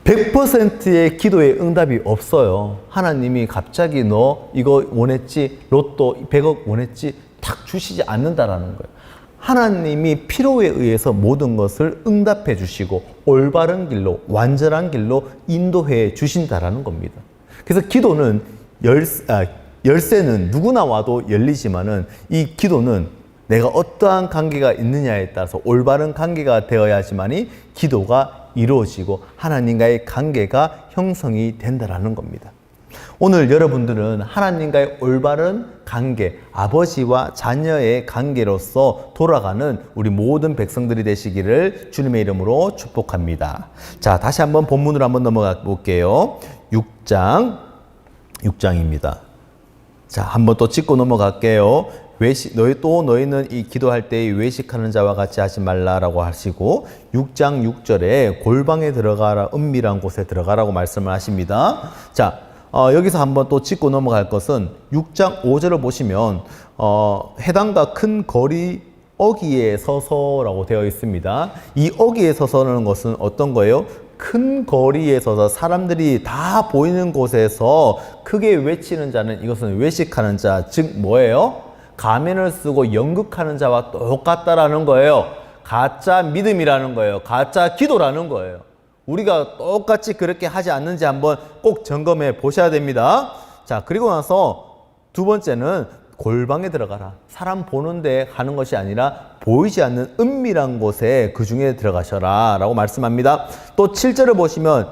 A: 100%의 기도에 응답이 없어요. 하나님이 갑자기 너 이거 원했지? 로또 100억 원했지? 탁 주시지 않는다라는 거예요. 하나님이 필요에 의해서 모든 것을 응답해 주시고 올바른 길로, 완전한 길로 인도해 주신다라는 겁니다. 그래서 기도는 열쇠는 누구나 와도 열리지만은 이 기도는 내가 어떠한 관계가 있느냐에 따라서 올바른 관계가 되어야지만이 기도가 이루어지고 하나님과의 관계가 형성이 된다라는 겁니다. 오늘 여러분들은 하나님과의 올바른 관계, 아버지와 자녀의 관계로서 돌아가는 우리 모든 백성들이 되시기를 주님의 이름으로 축복합니다. 자, 다시 한번 본문으로 한번 넘어가 볼게요. 6장입니다. 자, 한번 또 짚고 넘어갈게요. 너희는 이 기도할 때 외식하는 자와 같이 하지 말라라고 하시고 6장 6절에 골방에 들어가라, 은밀한 곳에 들어가라고 말씀을 하십니다. 자, 여기서 한번 또 짚고 넘어갈 것은 6장 5절을 보시면 해당과 큰 거리 어귀에 서서라고 되어 있습니다. 이 어귀에 서서는 것은 어떤 거예요? 큰 거리에 서서 사람들이 다 보이는 곳에서 크게 외치는 자는 이것은 외식하는 자, 즉 뭐예요? 가면을 쓰고 연극하는 자와 똑같다라는 거예요. 가짜 믿음이라는 거예요. 가짜 기도라는 거예요. 우리가 똑같이 그렇게 하지 않는지 한번 꼭 점검해 보셔야 됩니다. 자, 그리고 나서 두 번째는 골방에 들어가라. 사람 보는데 가는 것이 아니라 보이지 않는 은밀한 곳에 그 중에 들어가셔라 라고 말씀합니다. 또 7절을 보시면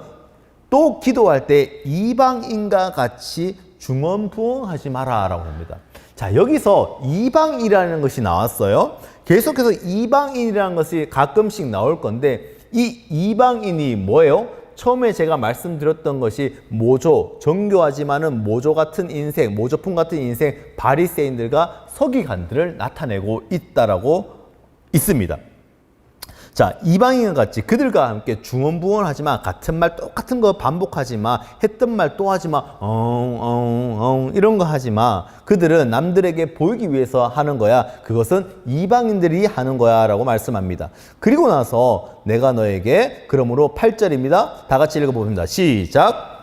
A: 또 기도할 때 이방인과 같이 중언부언하지 마라 라고 합니다. 자, 여기서 이방이라는 것이 나왔어요. 계속해서 이방인이라는 것이 가끔씩 나올 건데 이 이방인이 뭐예요? 처음에 제가 말씀드렸던 것이 모조, 정교하지만은 모조 같은 인생, 모조품 같은 인생, 바리새인들과 서기관들을 나타내고 있다라고 있습니다. 자, 이방인과 같이 그들과 함께 중언부언하지 마. 같은 말 똑같은 거 반복하지 마. 했던 말 또 하지 마. 이런 거 하지 마. 그들은 남들에게 보이기 위해서 하는 거야. 그것은 이방인들이 하는 거야 라고 말씀합니다. 그리고 나서 내가 너에게 그러므로 8절입니다. 다 같이 읽어봅니다. 시작.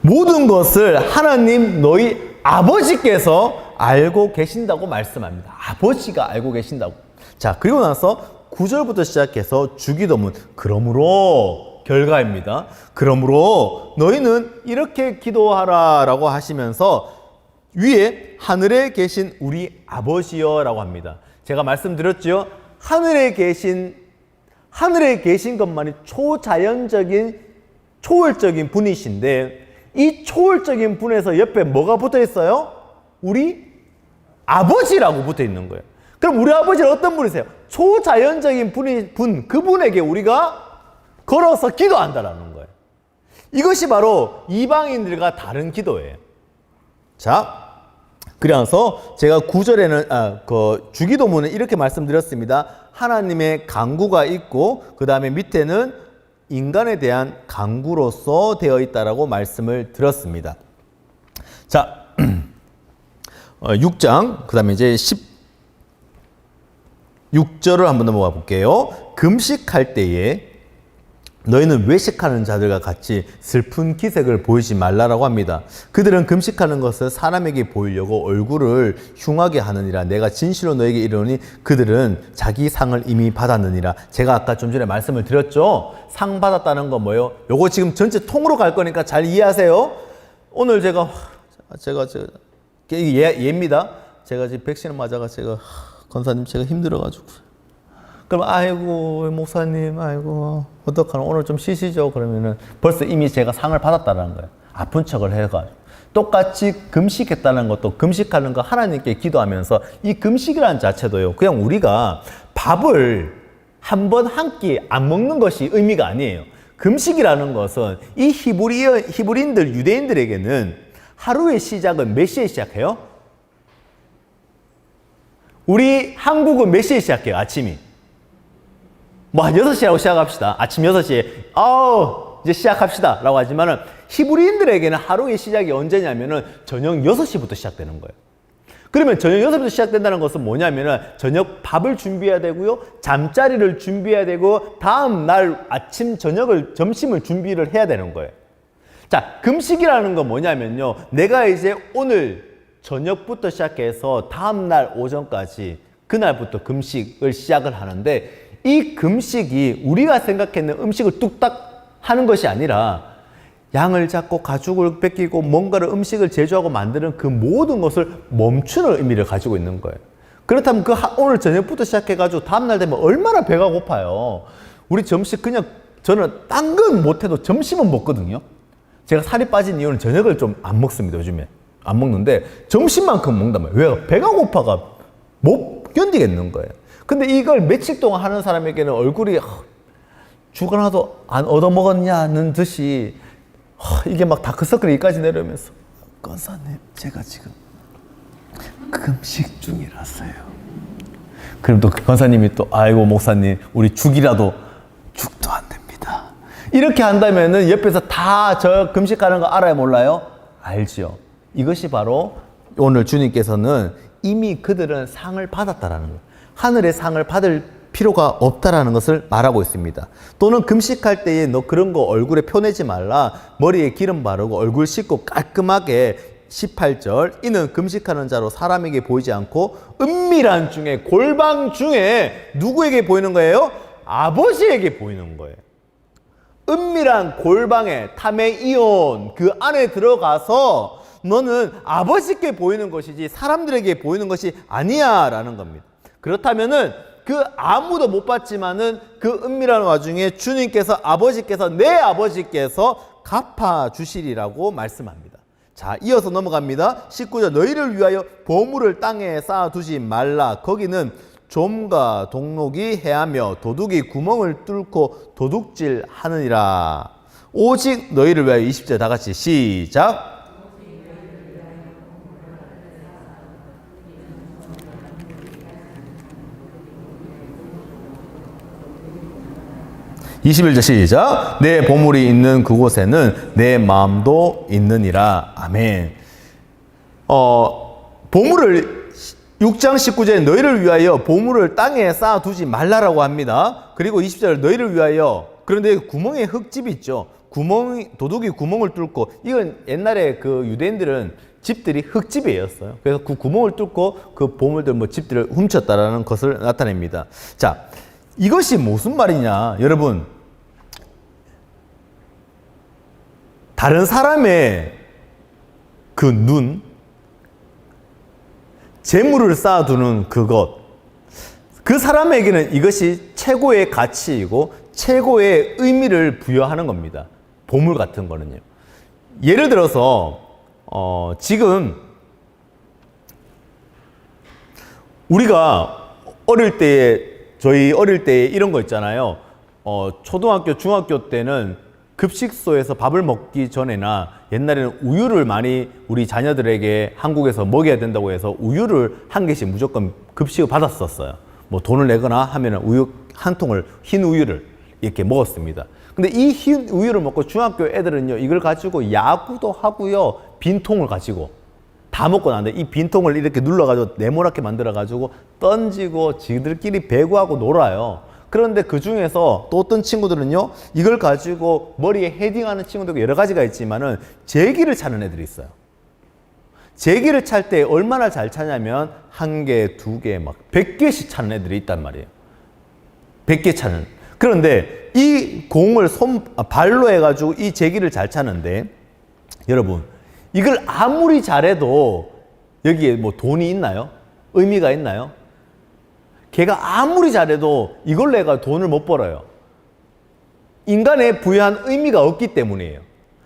A: 모든 것을 하나님 너희 아버지께서 알고 계신다고 말씀합니다. 아버지가 알고 계신다고. 자, 그리고 나서 9절부터 시작해서 주기도문. 그러므로 결과입니다. 그러므로 너희는 이렇게 기도하라 라고 하시면서 위에 하늘에 계신 우리 아버지여 라고 합니다. 제가 말씀드렸죠. 하늘에 계신 것만이 초자연적인 초월적인 분이신데 이 초월적인 분에서 옆에 뭐가 붙어 있어요? 우리 아버지라고 붙어 있는 거예요. 그럼 우리 아버지는 어떤 분이세요? 초자연적인 분, 그분에게 우리가 걸어서 기도한다라는 거예요. 이것이 바로 이방인들과 다른 기도예요. 자, 그래서 제가 9절에는 주기도문은 이렇게 말씀드렸습니다. 하나님의 강구가 있고 그 다음에 밑에는 인간에 대한 강구로서 되어 있다라고 말씀을 드렸습니다. 자, 6장, 그 다음에 이제 16절을 한번 넘어가 볼게요. 금식할 때에 너희는 외식하는 자들과 같이 슬픈 기색을 보이지 말라라고 합니다. 그들은 금식하는 것을 사람에게 보이려고 얼굴을 흉하게 하느니라. 내가 진실로 너에게 이르노니 그들은 자기 상을 이미 받았느니라. 제가 아까 좀 전에 말씀을 드렸죠. 상 받았다는 건 뭐예요? 요거 지금 전체 통으로 갈 거니까 잘 이해하세요. 오늘 제가 이게 예입니다. 제가 지금 백신을 맞아가 제가 권사님 제가 힘들어가지고. 그럼 아이고 목사님 아이고 어떡하나 오늘 좀 쉬시죠. 그러면은 벌써 이미 제가 상을 받았다는 거예요. 아픈 척을 해가지고 똑같이 금식했다는 것도 금식하는 거 하나님께 기도하면서 이 금식이라는 자체도요 그냥 우리가 밥을 한 번 한 끼 안 먹는 것이 의미가 아니에요. 금식이라는 것은 이 히브리인들 유대인들에게는 하루의 시작은 몇 시에 시작해요? 우리 한국은 몇 시에 시작해요? 아침이 한 6시라고 시작합시다. 아침 6시에 이제 시작합시다 라고 하지만은 히브리인들에게는 하루의 시작이 언제냐면은 저녁 6시부터 시작되는 거예요. 그러면 저녁 6시부터 시작된다는 것은 뭐냐면은 저녁 밥을 준비해야 되고요. 잠자리를 준비해야 되고 다음 날 아침 점심을 준비를 해야 되는 거예요. 자, 금식이라는 건 뭐냐면요. 내가 이제 오늘 저녁부터 시작해서 다음 날 오전까지 그날부터 금식을 시작을 하는데 이 금식이 우리가 생각했는 음식을 뚝딱 하는 것이 아니라 양을 잡고 가죽을 벗기고 뭔가를 음식을 제조하고 만드는 그 모든 것을 멈추는 의미를 가지고 있는 거예요. 그렇다면 오늘 저녁부터 시작해가지고 다음날 되면 얼마나 배가 고파요. 우리 점심 그냥 저는 딴 건 못해도 점심은 먹거든요. 제가 살이 빠진 이유는 저녁을 좀 안 먹습니다. 요즘에 안 먹는데 점심만큼 먹는단 말이에요. 왜? 배가 고파가 못 견디겠는 거예요. 근데 이걸 며칠 동안 하는 사람에게는 얼굴이 죽 하나도 안 얻어먹었냐는 듯이 이게 막 다크서클이 여기까지 내려오면서 권사님 제가 지금 금식 중이라서요. 그럼 또 권사님이 또 아이고 목사님 우리 죽도 안 됩니다. 이렇게 한다면은 옆에서 다 저 금식하는 거 알아요 몰라요? 알죠. 이것이 바로 오늘 주님께서는 이미 그들은 상을 받았다라는 거예요. 하늘의 상을 받을 필요가 없다라는 것을 말하고 있습니다. 또는 금식할 때에 너 그런 거 얼굴에 펴내지 말라. 머리에 기름 바르고 얼굴 씻고 깔끔하게 18절 이는 금식하는 자로 사람에게 보이지 않고 은밀한 중에 골방 중에 누구에게 보이는 거예요? 아버지에게 보이는 거예요. 은밀한 골방에 타메이온 그 안에 들어가서 너는 아버지께 보이는 것이지 사람들에게 보이는 것이 아니야 라는 겁니다. 그렇다면은 그 아무도 못 봤지만은 그 은밀한 와중에 주님께서 내 아버지께서 갚아주시리라고 말씀합니다. 자, 이어서 넘어갑니다. 19절 너희를 위하여 보물을 땅에 쌓아두지 말라. 거기는 좀과 동록이 해하며 도둑이 구멍을 뚫고 도둑질 하느니라. 오직 너희를 위하여 20절 다 같이 시작. 21절 시작. 내 보물이 있는 그곳에는 내 마음도 있느니라. 아멘. 보물을 6장 19절에 너희를 위하여 보물을 땅에 쌓아두지 말라라고 합니다. 그리고 20절 너희를 위하여 그런데 구멍에 흙집이 있죠. 도둑이 구멍을 뚫고 이건 옛날에 그 유대인들은 집들이 흙집이었어요. 그래서 그 구멍을 뚫고 그 보물들 집들을 훔쳤다라는 것을 나타냅니다. 자, 이것이 무슨 말이냐, 여러분. 다른 사람의 그 눈, 재물을 쌓아두는 그것, 그 사람에게는 이것이 최고의 가치이고 최고의 의미를 부여하는 겁니다. 보물 같은 거는요. 예를 들어서 지금 우리가 저희 어릴 때에 이런 거 있잖아요. 초등학교, 중학교 때는 급식소에서 밥을 먹기 전에나 옛날에는 우유를 많이 우리 자녀들에게 한국에서 먹여야 된다고 해서 우유를 한 개씩 무조건 급식을 받았었어요. 돈을 내거나 하면 우유 한 통을, 흰 우유를 이렇게 먹었습니다. 근데 이 흰 우유를 먹고 중학교 애들은요, 이걸 가지고 야구도 하고요, 빈통을 가지고 다 먹고 나는데 이 빈통을 이렇게 눌러가지고 네모나게 만들어가지고 던지고 지들끼리 배구하고 놀아요. 그런데 그 중에서 또 어떤 친구들은요, 이걸 가지고 머리에 헤딩하는 친구들도 여러 가지가 있지만은 제기를 차는 애들이 있어요. 제기를 찰 때 얼마나 잘 차냐면 1개, 2개, 막 100개씩 차는 애들이 있단 말이에요. 100개 차는. 그런데 이 공을 발로 해가지고 이 제기를 잘 차는데, 여러분, 이걸 아무리 잘해도 여기에 뭐 돈이 있나요? 의미가 있나요? 걔가 아무리 잘해도 이걸로 해가 돈을 못 벌어요. 인간에 부여한 의미가 없기 때문이에요.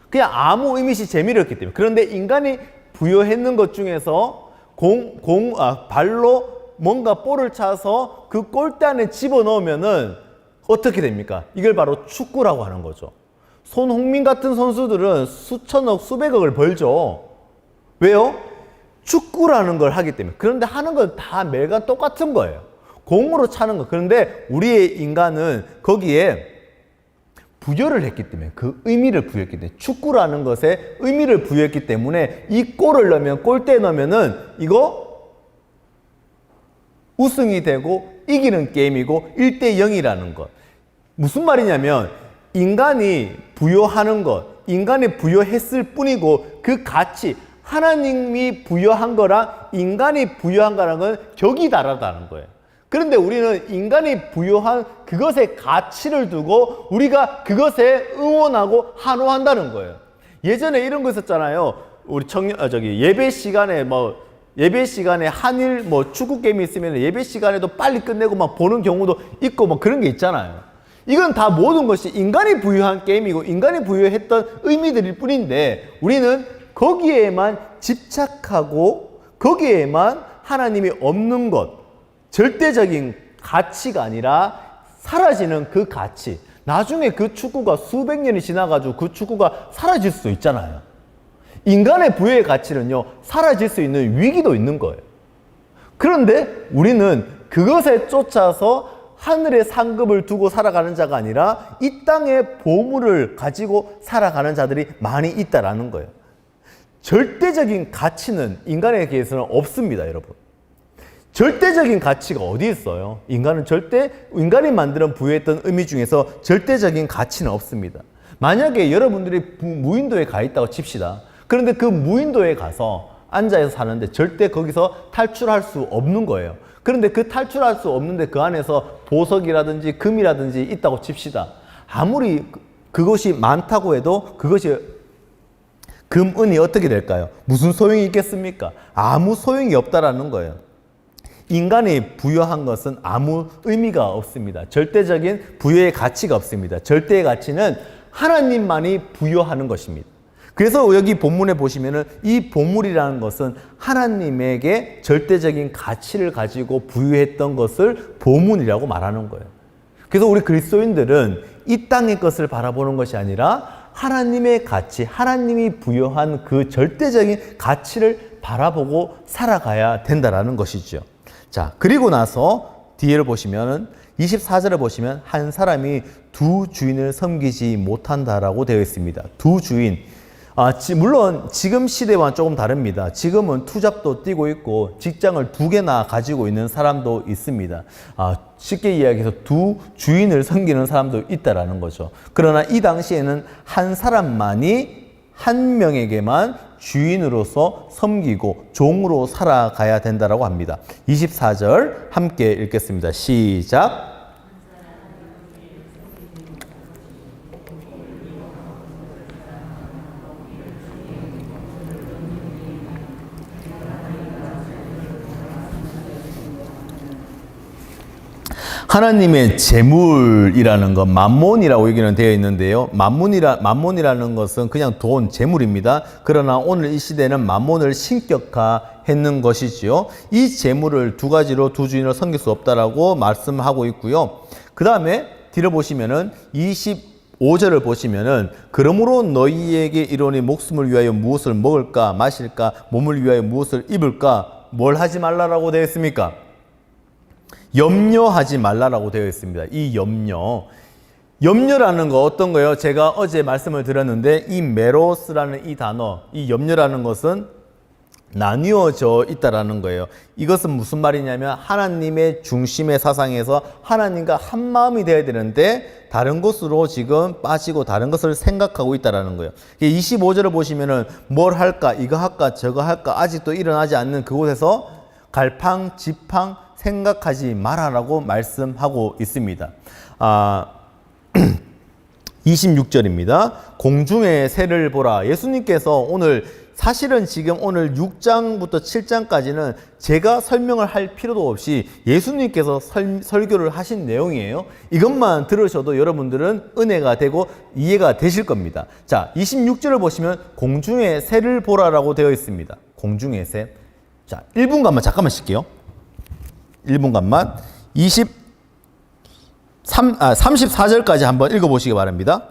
A: 그냥 아무 의미시 재미를 없기 때문에. 그런데 인간이 부여했는 것 중에서 발로 뭔가 볼을 차서 그 골대 안에 집어넣으면은 어떻게 됩니까? 이걸 바로 축구라고 하는 거죠. 손흥민 같은 선수들은 수천억, 수백억을 벌죠. 왜요? 축구라는 걸 하기 때문에. 그런데 하는 건 다 매일간 똑같은 거예요. 공으로 차는 거. 그런데 우리의 인간은 거기에 부여를 했기 때문에, 그 의미를 부여했기 때문에, 축구라는 것에 의미를 부여했기 때문에 이 골을 넣으면, 골대에 넣으면은 이거 우승이 되고 이기는 게임이고 1대0이라는 것. 무슨 말이냐면 인간이 부여하는 것, 인간이 부여했을 뿐이고 그 가치, 하나님이 부여한 거랑 인간이 부여한 거랑 은 격이 다르다는 거예요. 그런데 우리는 인간이 부여한 그것의 가치를 두고 우리가 그것에 응원하고 환호한다는 거예요. 예전에 이런 거 있었잖아요. 우리 예배 시간에 한일 축구 게임이 있으면 예배 시간에도 빨리 끝내고 막 보는 경우도 있고 뭐 그런 게 있잖아요. 이건 다 모든 것이 인간이 부여한 게임이고 인간이 부여했던 의미들일 뿐인데 우리는 거기에만 집착하고 거기에만 하나님이 없는 것, 절대적인 가치가 아니라 사라지는 그 가치. 나중에 그 축구가 수백 년이 지나가지고 그 축구가 사라질 수도 있잖아요. 인간의 부여의 가치는요, 사라질 수 있는 위기도 있는 거예요. 그런데 우리는 그것에 쫓아서 하늘의 상급을 두고 살아가는 자가 아니라 이 땅의 보물을 가지고 살아가는 자들이 많이 있다라는 거예요. 절대적인 가치는 인간에게서는 없습니다, 여러분. 절대적인 가치가 어디 있어요? 인간이 만드는 부여했던 의미 중에서 절대적인 가치는 없습니다. 만약에 여러분들이 무인도에 가 있다고 칩시다. 그런데 그 무인도에 가서 앉아서 사는데 절대 거기서 탈출할 수 없는 거예요. 그런데 그 탈출할 수 없는데 그 안에서 보석이라든지 금이라든지 있다고 칩시다. 아무리 그것이 많다고 해도 그것이 금은이 어떻게 될까요? 무슨 소용이 있겠습니까? 아무 소용이 없다라는 거예요. 인간이 부여한 것은 아무 의미가 없습니다. 절대적인 부여의 가치가 없습니다. 절대의 가치는 하나님만이 부여하는 것입니다. 그래서 여기 본문에 보시면은 이 보물이라는 것은 하나님에게 절대적인 가치를 가지고 부여했던 것을 보물이라고 말하는 거예요. 그래서 우리 그리스도인들은 이 땅의 것을 바라보는 것이 아니라 하나님의 가치, 하나님이 부여한 그 절대적인 가치를 바라보고 살아가야 된다라는 것이죠. 자, 그리고 나서 뒤를 보시면은 24절을 보시면 한 사람이 두 주인을 섬기지 못한다라고 되어 있습니다. 두 주인. 물론 지금 시대와는 조금 다릅니다. 지금은 투잡도 뛰고 있고 직장을 2개나 가지고 있는 사람도 있습니다. 쉽게 이야기해서 두 주인을 섬기는 사람도 있다라는 거죠. 그러나 이 당시에는 한 사람만이 한 명에게만 주인으로서 섬기고 종으로 살아가야 된다라고 합니다. 24절 함께 읽겠습니다. 시작. 하나님의 재물이라는 것, 만몬이라고 여기는 되어 있는데요. 만몬이라는 것은 그냥 돈, 재물입니다. 그러나 오늘 이 시대는 만몬을 신격화했는 것이지요. 이 재물을 두 가지로 두 주인을 섬길 수 없다라고 말씀하고 있고요. 그 다음에 뒤를 보시면은 25절을 보시면은 그러므로 너희에게 이르노니 목숨을 위하여 무엇을 먹을까 마실까 몸을 위하여 무엇을 입을까 뭘 하지 말라라고 되어 있습니까? 염려하지 말라라고 되어 있습니다. 이 염려라는 거 어떤 거예요? 제가 어제 말씀을 드렸는데 이 메로스라는 이 단어, 이 염려라는 것은 나뉘어져 있다라는 거예요. 이것은 무슨 말이냐면 하나님의 중심의 사상에서 하나님과 한 마음이 되어야 되는데 다른 곳으로 지금 빠지고 다른 것을 생각하고 있다라는 거예요. 25절을 보시면은 뭘 할까, 이거 할까, 저거 할까 아직도 일어나지 않는 그곳에서 갈팡지팡 생각하지 마라라고 말씀하고 있습니다. 26절입니다. 공중의 새를 보라. 예수님께서 오늘 사실은 지금 오늘 6장부터 7장까지는 제가 설명을 할 필요도 없이 예수님께서 설교를 하신 내용이에요. 이것만 들으셔도 여러분들은 은혜가 되고 이해가 되실 겁니다. 자, 26절을 보시면 공중의 새를 보라라고 되어 있습니다. 공중의 새. 자, 1분간만 잠깐만 쉴게요. 1분간만 34절까지 한번 읽어보시기 바랍니다.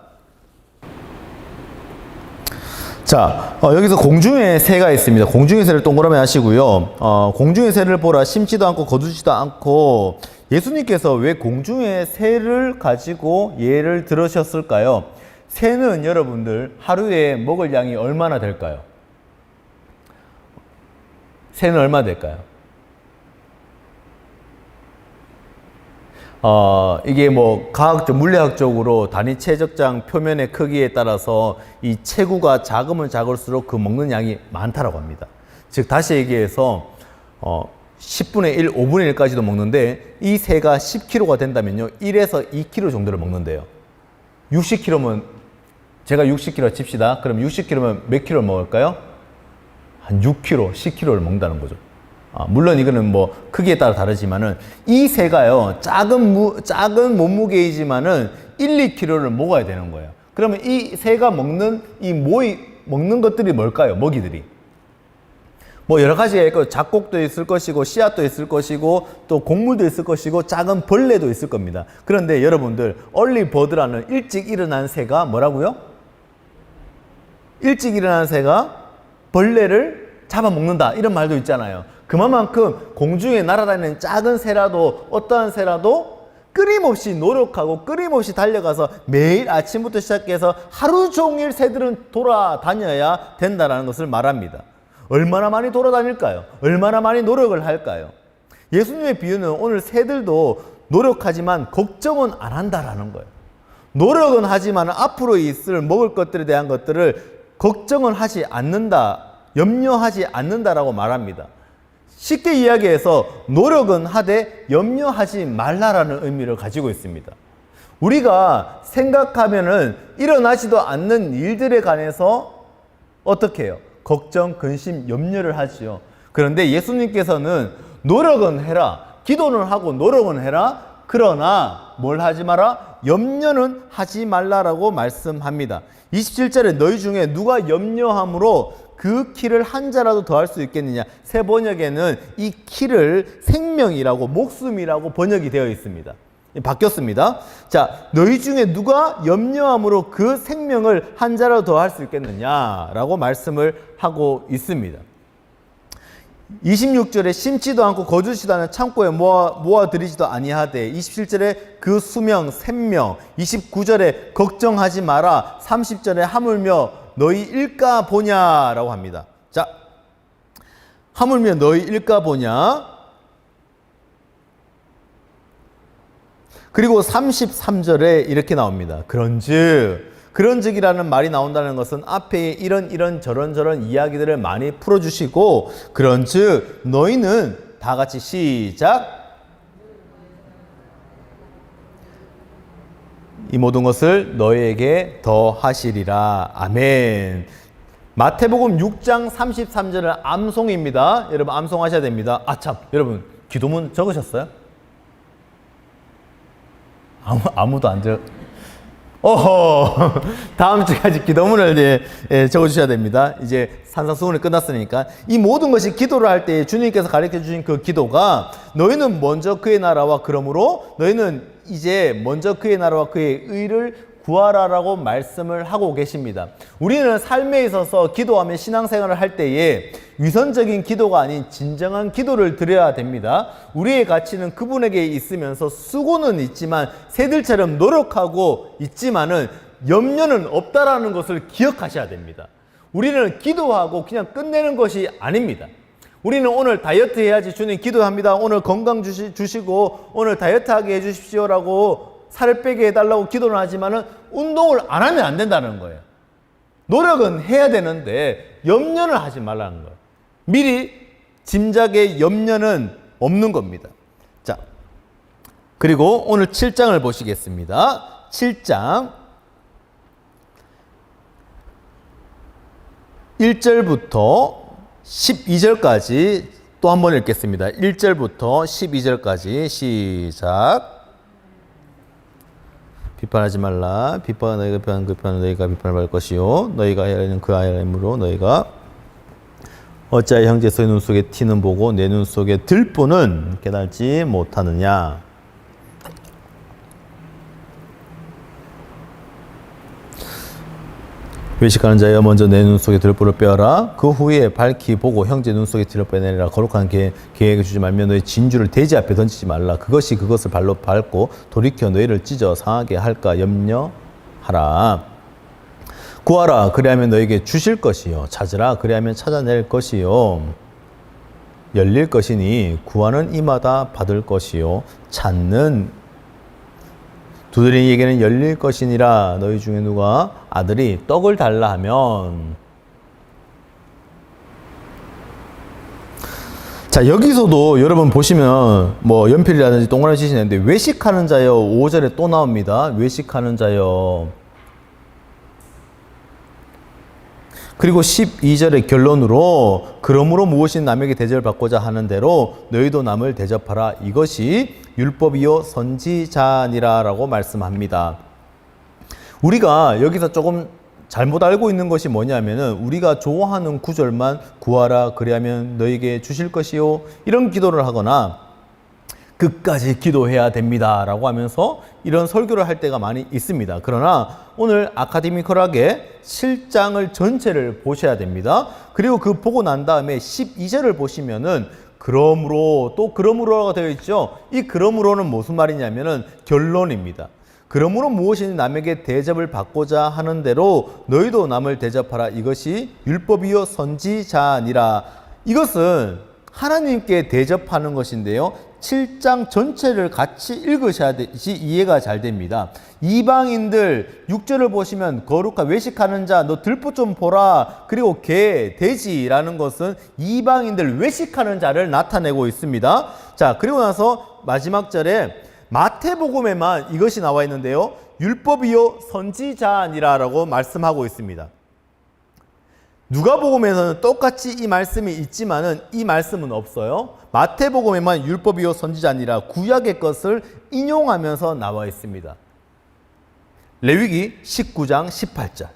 A: 자, 여기서 공중의 새가 있습니다. 공중의 새를 동그라미 하시고요. 공중의 새를 보라. 심지도 않고 거두지도 않고. 예수님께서 왜 공중의 새를 가지고 예를 들으셨을까요? 새는 여러분들 하루에 먹을 양이 얼마나 될까요? 새는 얼마 될까요? 이게 뭐 과학적, 물리학적으로 단위 채적장 표면의 크기에 따라서 이 체구가 작으면 작을수록 그 먹는 양이 많다라고 합니다. 즉 다시 얘기해서 10분의 1, 5분의 1까지도 먹는데 이 새가 10kg가 된다면요 1에서 2kg 정도를 먹는데요. 60kg면 제가 60kg 칩시다. 그럼 60kg면 몇 kg를 먹을까요? 한 6kg, 10kg를 먹는다는 거죠. 물론 이거는 뭐 크기에 따라 다르지만은 이 새가요 작은 몸무게이지만은 1, 2kg를 먹어야 되는 거예요. 그러면 이 새가 먹는 먹는 것들이 뭘까요? 먹이들이 뭐 여러 가지가 있고 잡곡도 있을 것이고 씨앗도 있을 것이고 또 곡물도 있을 것이고 작은 벌레도 있을 겁니다. 그런데 여러분들 얼리 버드라는 일찍 일어난 새가 뭐라고요? 일찍 일어난 새가 벌레를 잡아먹는다 이런 말도 있잖아요. 그만큼 공중에 날아다니는 작은 새라도 어떠한 새라도 끊임없이 노력하고 끊임없이 달려가서 매일 아침부터 시작해서 하루 종일 새들은 돌아다녀야 된다는 것을 말합니다. 얼마나 많이 돌아다닐까요? 얼마나 많이 노력을 할까요? 예수님의 비유는 오늘 새들도 노력하지만 걱정은 안 한다라는 거예요. 노력은 하지만 앞으로 있을 먹을 것들에 대한 것들을 걱정은 하지 않는다, 염려하지 않는다라고 말합니다. 쉽게 이야기해서 노력은 하되 염려하지 말라라는 의미를 가지고 있습니다. 우리가 생각하면은 일어나지도 않는 일들에 관해서 어떻게 해요? 걱정, 근심, 염려를 하지요. 그런데 예수님께서는 노력은 해라, 기도는 하고 노력은 해라. 그러나 뭘 하지 마라? 염려는 하지 말라라고 말씀합니다. 27절에 너희 중에 누가 염려함으로 그 키를 한 자라도 더할 수 있겠느냐. 새 번역에는 이 키를 생명이라고 목숨이라고 번역이 되어 있습니다. 바뀌었습니다. 자, 너희 중에 누가 염려함으로 그 생명을 한 자라도 더할 수 있겠느냐라고 말씀을 하고 있습니다. 26절에 심지도 않고 거두지도 않은 창고에 모아들이지도 아니하되, 27절에 그 수명 생명, 29절에 걱정하지 마라, 30절에 하물며 너희 일까 보냐라고 합니다. 자, 하물며 너희 일까 보냐. 그리고 33절에 이렇게 나옵니다. 그런즉이라는 말이 나온다는 것은 앞에 이런 저런 이야기들을 많이 풀어주시고, 그런즉 너희는 다 같이 시작. 이 모든 것을 너희에게 더하시리라. 아멘. 마태복음 6장 33절은 암송입니다. 여러분 암송하셔야 됩니다. 참, 여러분 기도문 적으셨어요? 아무도 안 적. 다음 주까지 기도문을 적어주셔야 됩니다. 이제 산상수훈이 끝났으니까. 이 모든 것이 기도를 할 때 주님께서 가르쳐 주신 그 기도가, 너희는 먼저 그의 나라와, 그러므로 너희는 이제 먼저 그의 나라와 그의 의를 구하라라고 말씀을 하고 계십니다. 우리는 삶에 있어서 기도하며 신앙생활을 할 때에 위선적인 기도가 아닌 진정한 기도를 드려야 됩니다. 우리의 가치는 그분에게 있으면서 수고는 있지만 새들처럼 노력하고 있지만은 염려는 없다라는 것을 기억하셔야 됩니다. 우리는 기도하고 그냥 끝내는 것이 아닙니다. 우리는 오늘 다이어트 해야지 주님 기도합니다. 오늘 건강 주시고 오늘 다이어트 하게 해주십시오라고 살을 빼게 해달라고 기도는 하지만은 운동을 안 하면 안 된다는 거예요. 노력은 해야 되는데 염려는 하지 말라는 거예요. 미리 짐작의 염려는 없는 겁니다. 자, 그리고 오늘 7장을 보시겠습니다. 7장 1절부터 12절까지 또 한 번 읽겠습니다. 1절부터 12절까지 시작. 비판하지 말라. 비판하 너희가 비판하는 그 비판은 너희가 비판을 받을 것이요 너희가 해야 하는 그 아이라 이므로 너희가 어찌하여 형제 너희 눈 속에 티는 보고 내 눈 속에 들보는 깨달지 못하느냐. 외식하는 자여 먼저 내 눈 속에 들보를 빼어라. 그 후에 밝히 보고 형제 눈 속에 티를 빼내라. 거룩한 계획을 주지 말며 너희 진주를 돼지 앞에 던지지 말라. 그것이 그것을 발로 밟고 돌이켜 너희를 찢어 상하게 할까 염려하라. 구하라 그리하면 너에게 주실 것이요 찾으라 그리하면 찾아낼 것이요 열릴 것이니 구하는 이마다 받을 것이요 찾는 두드리는 이에게는 열릴 것이니라. 너희 중에 누가 아들이 떡을 달라 하면 자 여기서도 여러분 보시면 뭐 연필이라든지 동그라미 치시는데 외식하는 자여 5절에 또 나옵니다. 외식하는 자여. 그리고 12절의 결론으로 그러므로 무엇이 남에게 대접을 받고자 하는 대로 너희도 남을 대접하라. 이것이 율법이요 선지자니라 라고 말씀합니다. 우리가 여기서 조금 잘못 알고 있는 것이 뭐냐면은 우리가 좋아하는 구절만 구하라 그리하면 너에게 주실 것이요 이런 기도를 하거나 끝까지 기도해야 됩니다 라고 하면서 이런 설교를 할 때가 많이 있습니다. 그러나 오늘 아카데미컬하게 7장을 전체를 보셔야 됩니다. 그리고 그 보고 난 다음에 12절을 보시면은 그러므로 또 그러므로가 되어 있죠. 이 그러므로는 무슨 말이냐면은 결론입니다. 그러므로 무엇이 남에게 대접을 받고자 하는 대로 너희도 남을 대접하라. 이것이 율법이요 선지자니라. 이것은 하나님께 대접하는 것인데요. 7장 전체를 같이 읽으셔야지 이해가 잘 됩니다. 이방인들 6절을 보시면 거룩한 외식하는 자 너 들보 좀 보라. 그리고 개, 돼지라는 것은 이방인들 외식하는 자를 나타내고 있습니다. 자, 그리고 나서 마지막 절에 마태복음에만 이것이 나와 있는데요. 율법이요 선지자니라 라고 말씀하고 있습니다. 누가복음에서는 똑같이 이 말씀이 있지만은 이 말씀은 없어요. 마태복음에만 율법이요 선지자니라 구약의 것을 인용하면서 나와 있습니다. 레위기 19장 18절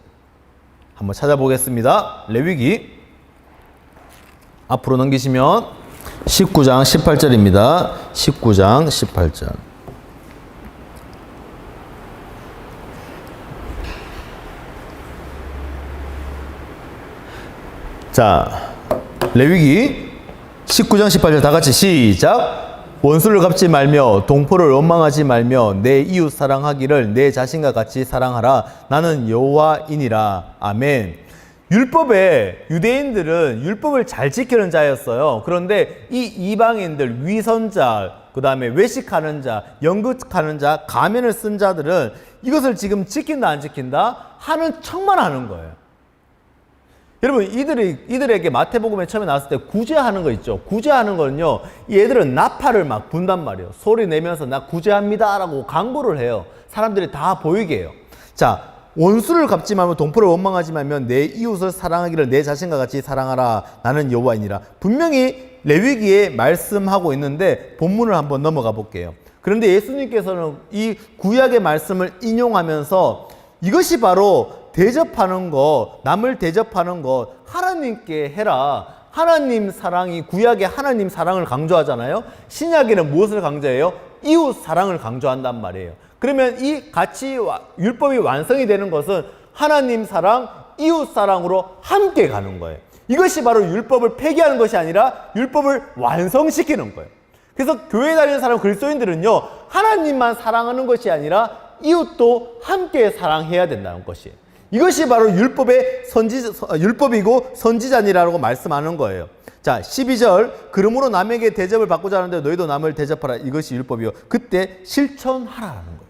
A: 한번 찾아보겠습니다. 레위기 앞으로 넘기시면 19장 18절입니다. 19장 18절. 자, 레위기 19장 18절 다 같이 시작. 원수를 갚지 말며 동포를 원망하지 말며 내 이웃 사랑하기를 내 자신과 같이 사랑하라. 나는 여호와이니라. 아멘. 율법에 유대인들은 율법을 잘 지키는 자였어요. 그런데 이 이방인들 위선자, 그 다음에 외식하는 자, 연극하는 자, 가면을 쓴 자들은 이것을 지금 지킨다 안 지킨다 하는 척만 하는 거예요. 여러분 이들에게 마태복음에 처음에 나왔을 때 구제하는 거 있죠. 구제하는 거는요, 이 애들은 나팔을 막 분단 말이에요. 소리 내면서 나 구제합니다 라고 강구를 해요. 사람들이 다 보이게 해요. 자, 원수를 갚지 말며 동포를 원망하지 말며 내 이웃을 사랑하기를 내 자신과 같이 사랑하라. 나는 여호와이니라. 분명히 레위기에 말씀하고 있는데 본문을 한번 넘어가 볼게요. 그런데 예수님께서는 이 구약의 말씀을 인용하면서 이것이 바로 대접하는 거, 남을 대접하는 거 하나님께 해라. 하나님 사랑이 구약의 하나님 사랑을 강조하잖아요. 신약에는 무엇을 강조해요? 이웃 사랑을 강조한단 말이에요. 그러면 이 같이 율법이 완성이 되는 것은 하나님 사랑, 이웃 사랑으로 함께 가는 거예요. 이것이 바로 율법을 폐기하는 것이 아니라 율법을 완성시키는 거예요. 그래서 교회 다니는 사람 그리스도인들은요, 하나님만 사랑하는 것이 아니라 이웃도 함께 사랑해야 된다는 것이에요. 이것이 바로 율법이고 선지자니라고 말씀하는 거예요. 자, 12절. 그러므로 남에게 대접을 받고자 하는데 너희도 남을 대접하라. 이것이 율법이요. 그때 실천하라는 거예요.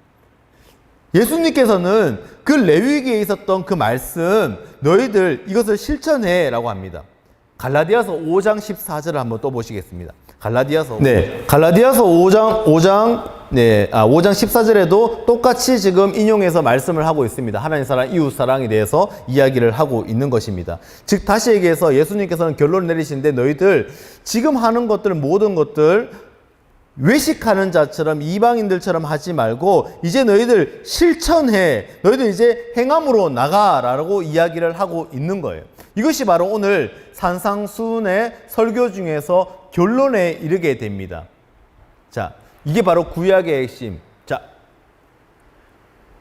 A: 예수님께서는 그 레위기에 있었던 그 말씀, 너희들 이것을 실천해 라고 합니다. 갈라디아서 5장 14절을 한번 또 보시겠습니다. 갈라디아서 5장 14절에도 똑같이 지금 인용해서 말씀을 하고 있습니다. 하나님 사랑, 이웃 사랑에 대해서 이야기를 하고 있는 것입니다. 즉 다시 얘기해서 예수님께서는 결론을 내리시는데 너희들 지금 하는 것들 모든 것들 외식하는 자처럼 이방인들처럼 하지 말고 이제 너희들 실천해. 너희들 이제 행함으로 나가라고 이야기를 하고 있는 거예요. 이것이 바로 오늘 산상수훈의 설교 중에서 결론에 이르게 됩니다. 자, 이게 바로 구약의 핵심. 자,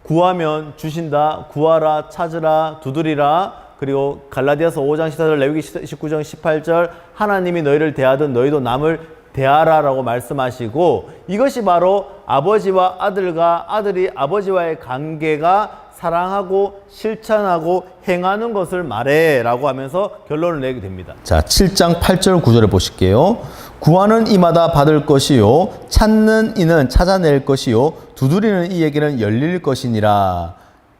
A: 구하면 주신다. 구하라, 찾으라, 두드리라. 그리고 갈라디아서 5장 14절, 레위기 19장 18절 하나님이 너희를 대하든 너희도 남을 대하라라고 말씀하시고 이것이 바로 아버지와 아들과 아들이 아버지와의 관계가 사랑하고 실천하고 행하는 것을 말해 라고 하면서 결론을 내게 됩니다. 자, 7장 8절 9절을 보실게요. 구하는 이마다 받을 것이요 찾는 이는 찾아낼 것이요 두드리는 이에게는 열릴 것이니라.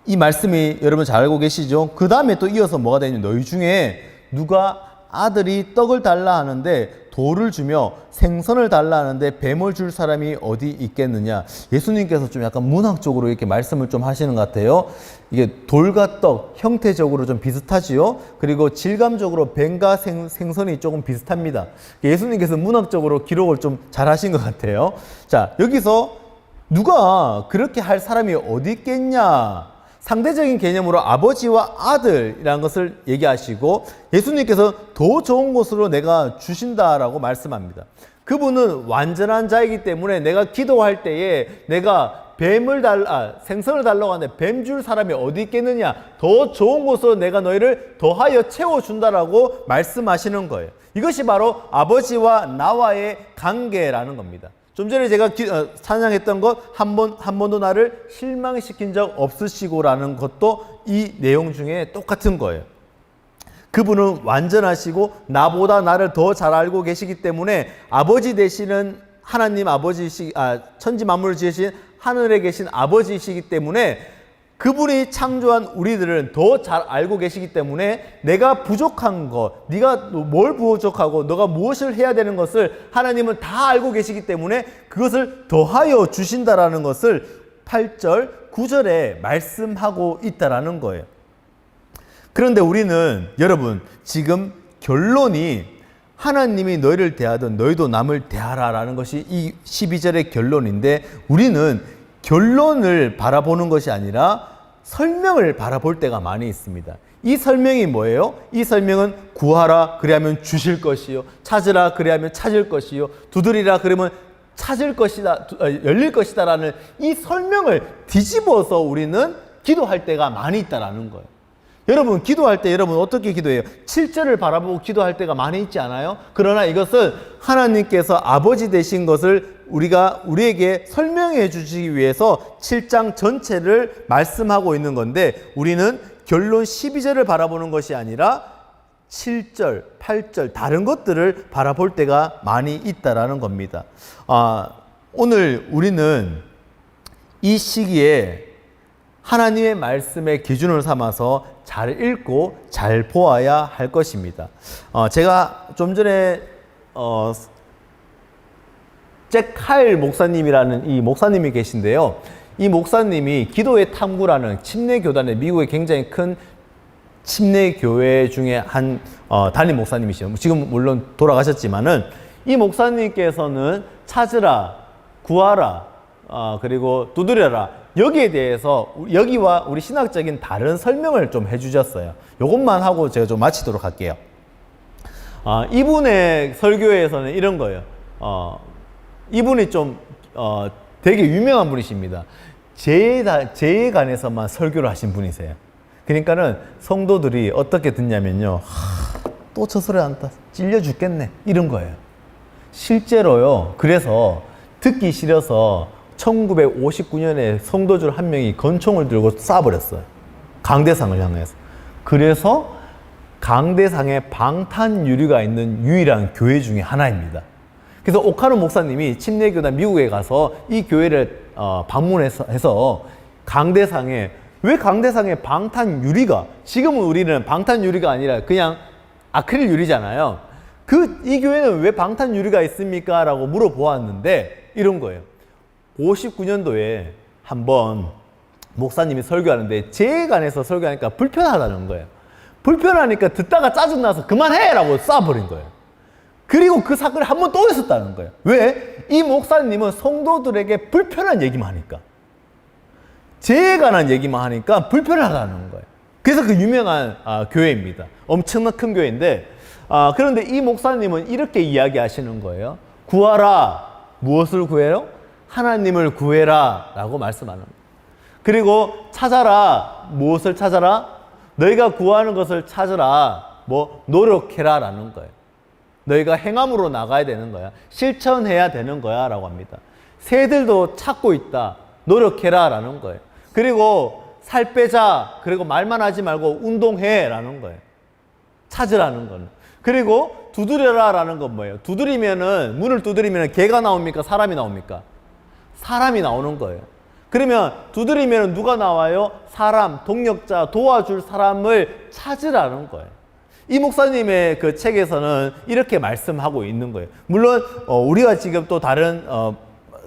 A: 이 말씀이 여러분 잘 알고 계시죠? 그 다음에 또 이어서 뭐가 되냐면 너희 중에 누가 아들이 떡을 달라 하는데 돌을 주며 생선을 달라 하는데 뱀을 줄 사람이 어디 있겠느냐. 예수님께서 좀 약간 문학적으로 이렇게 말씀을 좀 하시는 것 같아요. 이게 돌과 떡 형태적으로 좀 비슷하지요. 그리고 질감적으로 뱀과 생선이 조금 비슷합니다. 예수님께서 문학적으로 기록을 좀 잘 하신 것 같아요. 자, 여기서 누가 그렇게 할 사람이 어디 있겠냐. 상대적인 개념으로 아버지와 아들이라는 것을 얘기하시고 예수님께서 더 좋은 곳으로 내가 주신다라고 말씀합니다. 그분은 완전한 자이기 때문에 내가 기도할 때에 내가 생선을 달라고 하는데 뱀 줄 사람이 어디 있겠느냐. 더 좋은 곳으로 내가 너희를 더하여 채워준다라고 말씀하시는 거예요. 이것이 바로 아버지와 나와의 관계라는 겁니다. 좀 전에 제가 찬양했던 것 한 번도 나를 실망시킨 적 없으시고라는 것도 이 내용 중에 똑같은 거예요. 그분은 완전하시고 나보다 나를 더 잘 알고 계시기 때문에 아버지 되시는 하나님 천지 만물을 지으신 하늘에 계신 아버지이시기 때문에 그분이 창조한 우리들은 더 잘 알고 계시기 때문에 내가 부족한 것, 네가 뭘 부족하고 너가 무엇을 해야 되는 것을 하나님은 다 알고 계시기 때문에 그것을 더하여 주신다라는 것을 8절, 9절에 말씀하고 있다라는 거예요. 그런데 우리는 여러분 지금 결론이 하나님이 너희를 대하든 너희도 남을 대하라라는 것이 이 12절의 결론인데 우리는 결론을 바라보는 것이 아니라 설명을 바라볼 때가 많이 있습니다. 이 설명이 뭐예요? 이 설명은 구하라 그리하면 주실 것이요 찾으라 그리하면 찾을 것이요 두드리라 그러면 찾을 것이다 열릴 것이다 라는 이 설명을 뒤집어서 우리는 기도할 때가 많이 있다라는 거예요. 여러분 기도할 때 여러분 어떻게 기도해요? 7절을 바라보고 기도할 때가 많이 있지 않아요? 그러나 이것은 하나님께서 아버지 되신 것을 우리에게 설명해 주시기 위해서 7장 전체를 말씀하고 있는 건데 우리는 결론 12절을 바라보는 것이 아니라 7절, 8절 다른 것들을 바라볼 때가 많이 있다라는 겁니다. 오늘 우리는 이 시기에 하나님의 말씀의 기준을 삼아서 잘 읽고 잘 보아야 할 것입니다. 제가 좀 전에 잭 카일 목사님이라는 이 목사님이 계신데요. 이 목사님이 기도의 탐구라는 침례교단의 미국의 굉장히 큰 침례교회 중에 한 담임 목사님이시죠. 지금 물론 돌아가셨지만은 이 목사님께서는 찾으라, 구하라, 그리고 두드려라 여기에 대해서 여기와 우리 신학적인 다른 설명을 좀 해주셨어요. 이것만 하고 제가 좀 마치도록 할게요. 이분의 설교에서는 이런 거예요. 이분이 좀 되게 유명한 분이십니다. 죄에 관해서만 설교를 하신 분이세요. 그러니까는 성도들이 어떻게 듣냐면요. 또 저 소리 한다. 찔려 죽겠네. 이런 거예요. 실제로요. 그래서 듣기 싫어서 1959년에 성도줄 한 명이 권총을 들고 쏴버렸어요. 강대상을 향해서. 그래서 강대상에 방탄유리가 있는 유일한 교회 중에 하나입니다. 그래서 오카노 목사님이 침례교단 미국에 가서 이 교회를 방문해서 강대상에, 왜 강대상에 방탄유리가, 지금은 우리는 방탄유리가 아니라 그냥 아크릴 유리잖아요. 이 교회는 왜 방탄유리가 있습니까? 라고 물어보았는데 이런 거예요. 59년도에 한번 목사님이 설교하는데 재해관에서 설교하니까 불편하다는 거예요. 불편하니까 듣다가 짜증나서 그만해! 라고 쏴버린 거예요. 그리고 그 사건이 한 번 또 있었다는 거예요. 왜? 이 목사님은 성도들에게 불편한 얘기만 하니까. 죄에 관한 얘기만 하니까 불편하다는 거예요. 그래서 그 유명한 교회입니다. 엄청난 큰 교회인데, 그런데 이 목사님은 이렇게 이야기하시는 거예요. 구하라. 무엇을 구해요? 하나님을 구해라. 라고 말씀하는 거예요. 그리고 찾아라. 무엇을 찾아라? 너희가 구하는 것을 찾으라. 노력해라. 라는 거예요. 너희가 행함으로 나가야 되는 거야. 실천해야 되는 거야. 라고 합니다. 새들도 찾고 있다. 노력해라. 라는 거예요. 그리고 살 빼자. 그리고 말만 하지 말고 운동해. 라는 거예요. 찾으라는 거는. 그리고 두드려라. 라는 건 뭐예요? 문을 두드리면은 개가 나옵니까? 사람이 나옵니까? 사람이 나오는 거예요. 그러면 두드리면 누가 나와요? 사람, 동력자, 도와줄 사람을 찾으라는 거예요. 이 목사님의 그 책에서는 이렇게 말씀하고 있는 거예요. 물론 우리가 지금 또 다른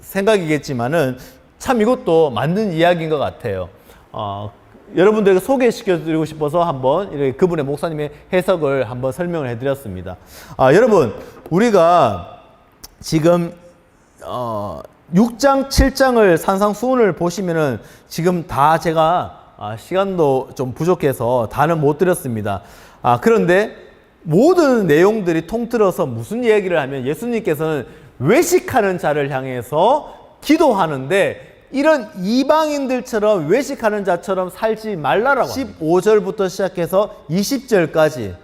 A: 생각이겠지만은 참 이것도 맞는 이야기인 것 같아요. 여러분들에게 소개시켜드리고 싶어서 한번 이렇게 그분의 목사님의 해석을 한번 설명을 해드렸습니다. 여러분, 우리가 지금 6장, 7장을 산상수훈을 보시면은 지금 다 제가 시간도 좀 부족해서 다는 못 드렸습니다. 그런데 모든 내용들이 통틀어서 무슨 얘기를 하면 예수님께서는 외식하는 자를 향해서 기도하는데 이런 이방인들처럼 외식하는 자처럼 살지 말라라고 15절부터 시작해서 20절까지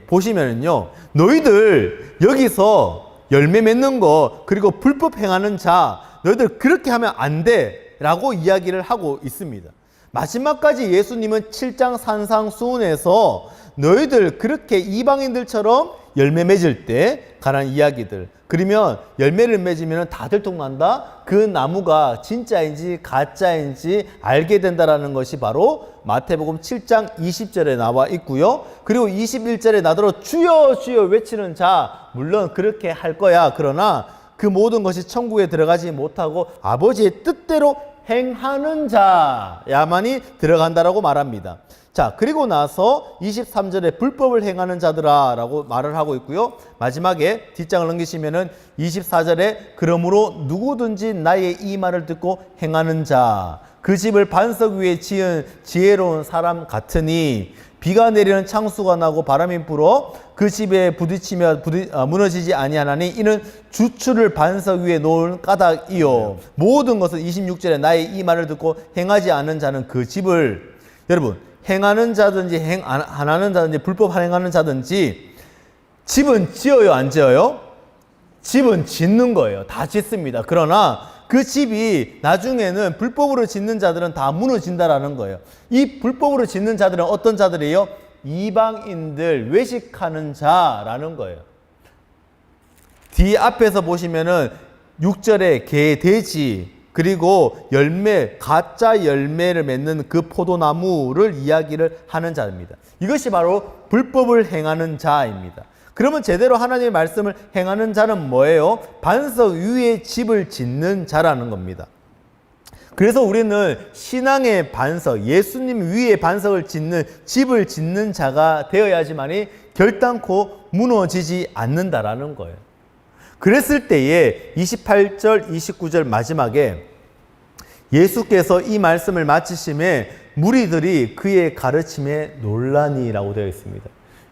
A: 보시면은요, 너희들 여기서 열매 맺는 거 그리고 불법 행하는 자 너희들 그렇게 하면 안 돼 라고 이야기를 하고 있습니다. 마지막까지 예수님은 7장 산상수훈에서 너희들 그렇게 이방인들처럼 열매 맺을 때 관한 이야기들, 그러면 열매를 맺으면 다 들통난다. 그 나무가 진짜인지 가짜인지 알게 된다라는 것이 바로 마태복음 7장 20절에 나와 있고요. 그리고 21절에 나더러 주여 주여 외치는 자 물론 그렇게 할 거야. 그러나 그 모든 것이 천국에 들어가지 못하고 아버지의 뜻대로 행하는 자야만이 들어간다라고 말합니다. 자, 그리고 나서 23절에 불법을 행하는 자들아 라고 말을 하고 있고요. 마지막에 뒷장을 넘기시면은 24절에 그러므로 누구든지 나의 이 말을 듣고 행하는 자, 그 집을 반석 위에 지은 지혜로운 사람 같으니 비가 내리는 창수가 나고 바람이 불어 그 집에 부딪히며 무너지지 아니하나니 이는 주추를 반석 위에 놓은 까닭이요. 모든 것은 26절에 나의 이 말을 듣고 행하지 않는 자는 그 집을, 여러분, 행하는 자든지 안 하는 자든지 불법 행하는 자든지 집은 지어요, 안 지어요? 집은 짓는 거예요. 다 짓습니다. 그러나 그 집이 나중에는 불법으로 짓는 자들은 다 무너진다라는 거예요. 이 불법으로 짓는 자들은 어떤 자들이에요? 이방인들, 외식하는 자라는 거예요. 뒤 앞에서 보시면은 6절에 개, 돼지, 그리고 열매, 가짜 열매를 맺는 그 포도나무를 이야기를 하는 자입니다. 이것이 바로 불법을 행하는 자입니다. 그러면 제대로 하나님의 말씀을 행하는 자는 뭐예요? 반석 위에 집을 짓는 자라는 겁니다. 그래서 우리는 신앙의 반석, 예수님 위에 반석을 짓는, 집을 짓는 자가 되어야지만이 결단코 무너지지 않는다라는 거예요. 그랬을 때에 28절, 29절 마지막에 예수께서 이 말씀을 마치심에 무리들이 그의 가르침에 놀라니라고 되어 있습니다.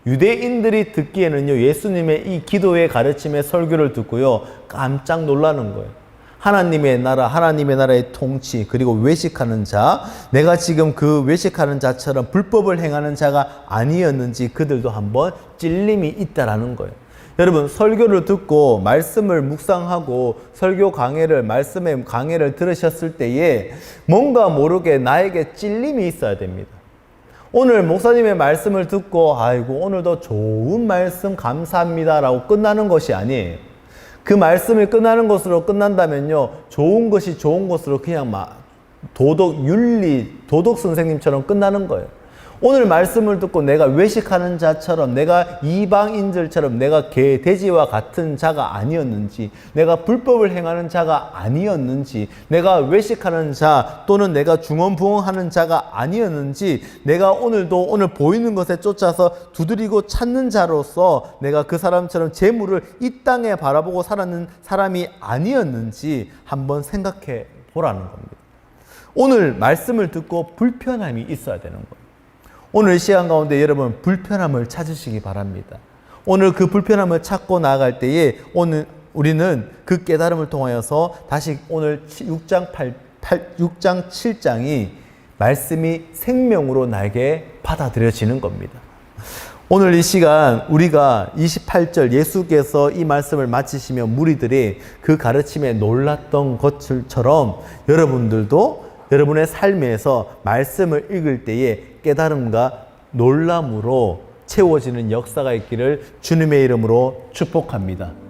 A: 유대인들이 듣기에는요, 예수님의 이 기도의 가르침의 설교를 듣고요, 깜짝 놀라는 거예요. 하나님의 나라, 하나님의 나라의 통치, 그리고 외식하는 자, 내가 지금 그 외식하는 자처럼 불법을 행하는 자가 아니었는지 그들도 한번 찔림이 있다라는 거예요. 여러분, 설교를 듣고 말씀을 묵상하고 설교 강해를, 말씀의 강해를 들으셨을 때에 뭔가 모르게 나에게 찔림이 있어야 됩니다. 오늘 목사님의 말씀을 듣고 아이고 오늘도 좋은 말씀 감사합니다라고 끝나는 것이 아니에요. 그 말씀이 끝나는 것으로 끝난다면요, 좋은 것이 좋은 것으로 그냥 막 도덕, 윤리, 도덕 선생님처럼 끝나는 거예요. 오늘 말씀을 듣고 내가 외식하는 자처럼, 내가 이방인들처럼 내가 개, 돼지와 같은 자가 아니었는지, 내가 불법을 행하는 자가 아니었는지, 내가 외식하는 자 또는 내가 중언부언하는 자가 아니었는지, 내가 오늘도 오늘 보이는 것에 쫓아서 두드리고 찾는 자로서 내가 그 사람처럼 재물을 이 땅에 바라보고 살았는 사람이 아니었는지 한번 생각해 보라는 겁니다. 오늘 말씀을 듣고 불편함이 있어야 되는 거예요. 오늘 시간 가운데 여러분 불편함을 찾으시기 바랍니다. 오늘 그 불편함을 찾고 나아갈 때에 오늘 우리는 그 깨달음을 통하여서 다시 오늘 6장 7장이 말씀이 생명으로 나에게 받아들여지는 겁니다. 오늘 이 시간 우리가 28절 예수께서 이 말씀을 마치시며 무리들이 그 가르침에 놀랐던 것처럼 여러분들도 여러분의 삶에서 말씀을 읽을 때에 깨달음과 놀람으로 채워지는 역사가 있기를 주님의 이름으로 축복합니다.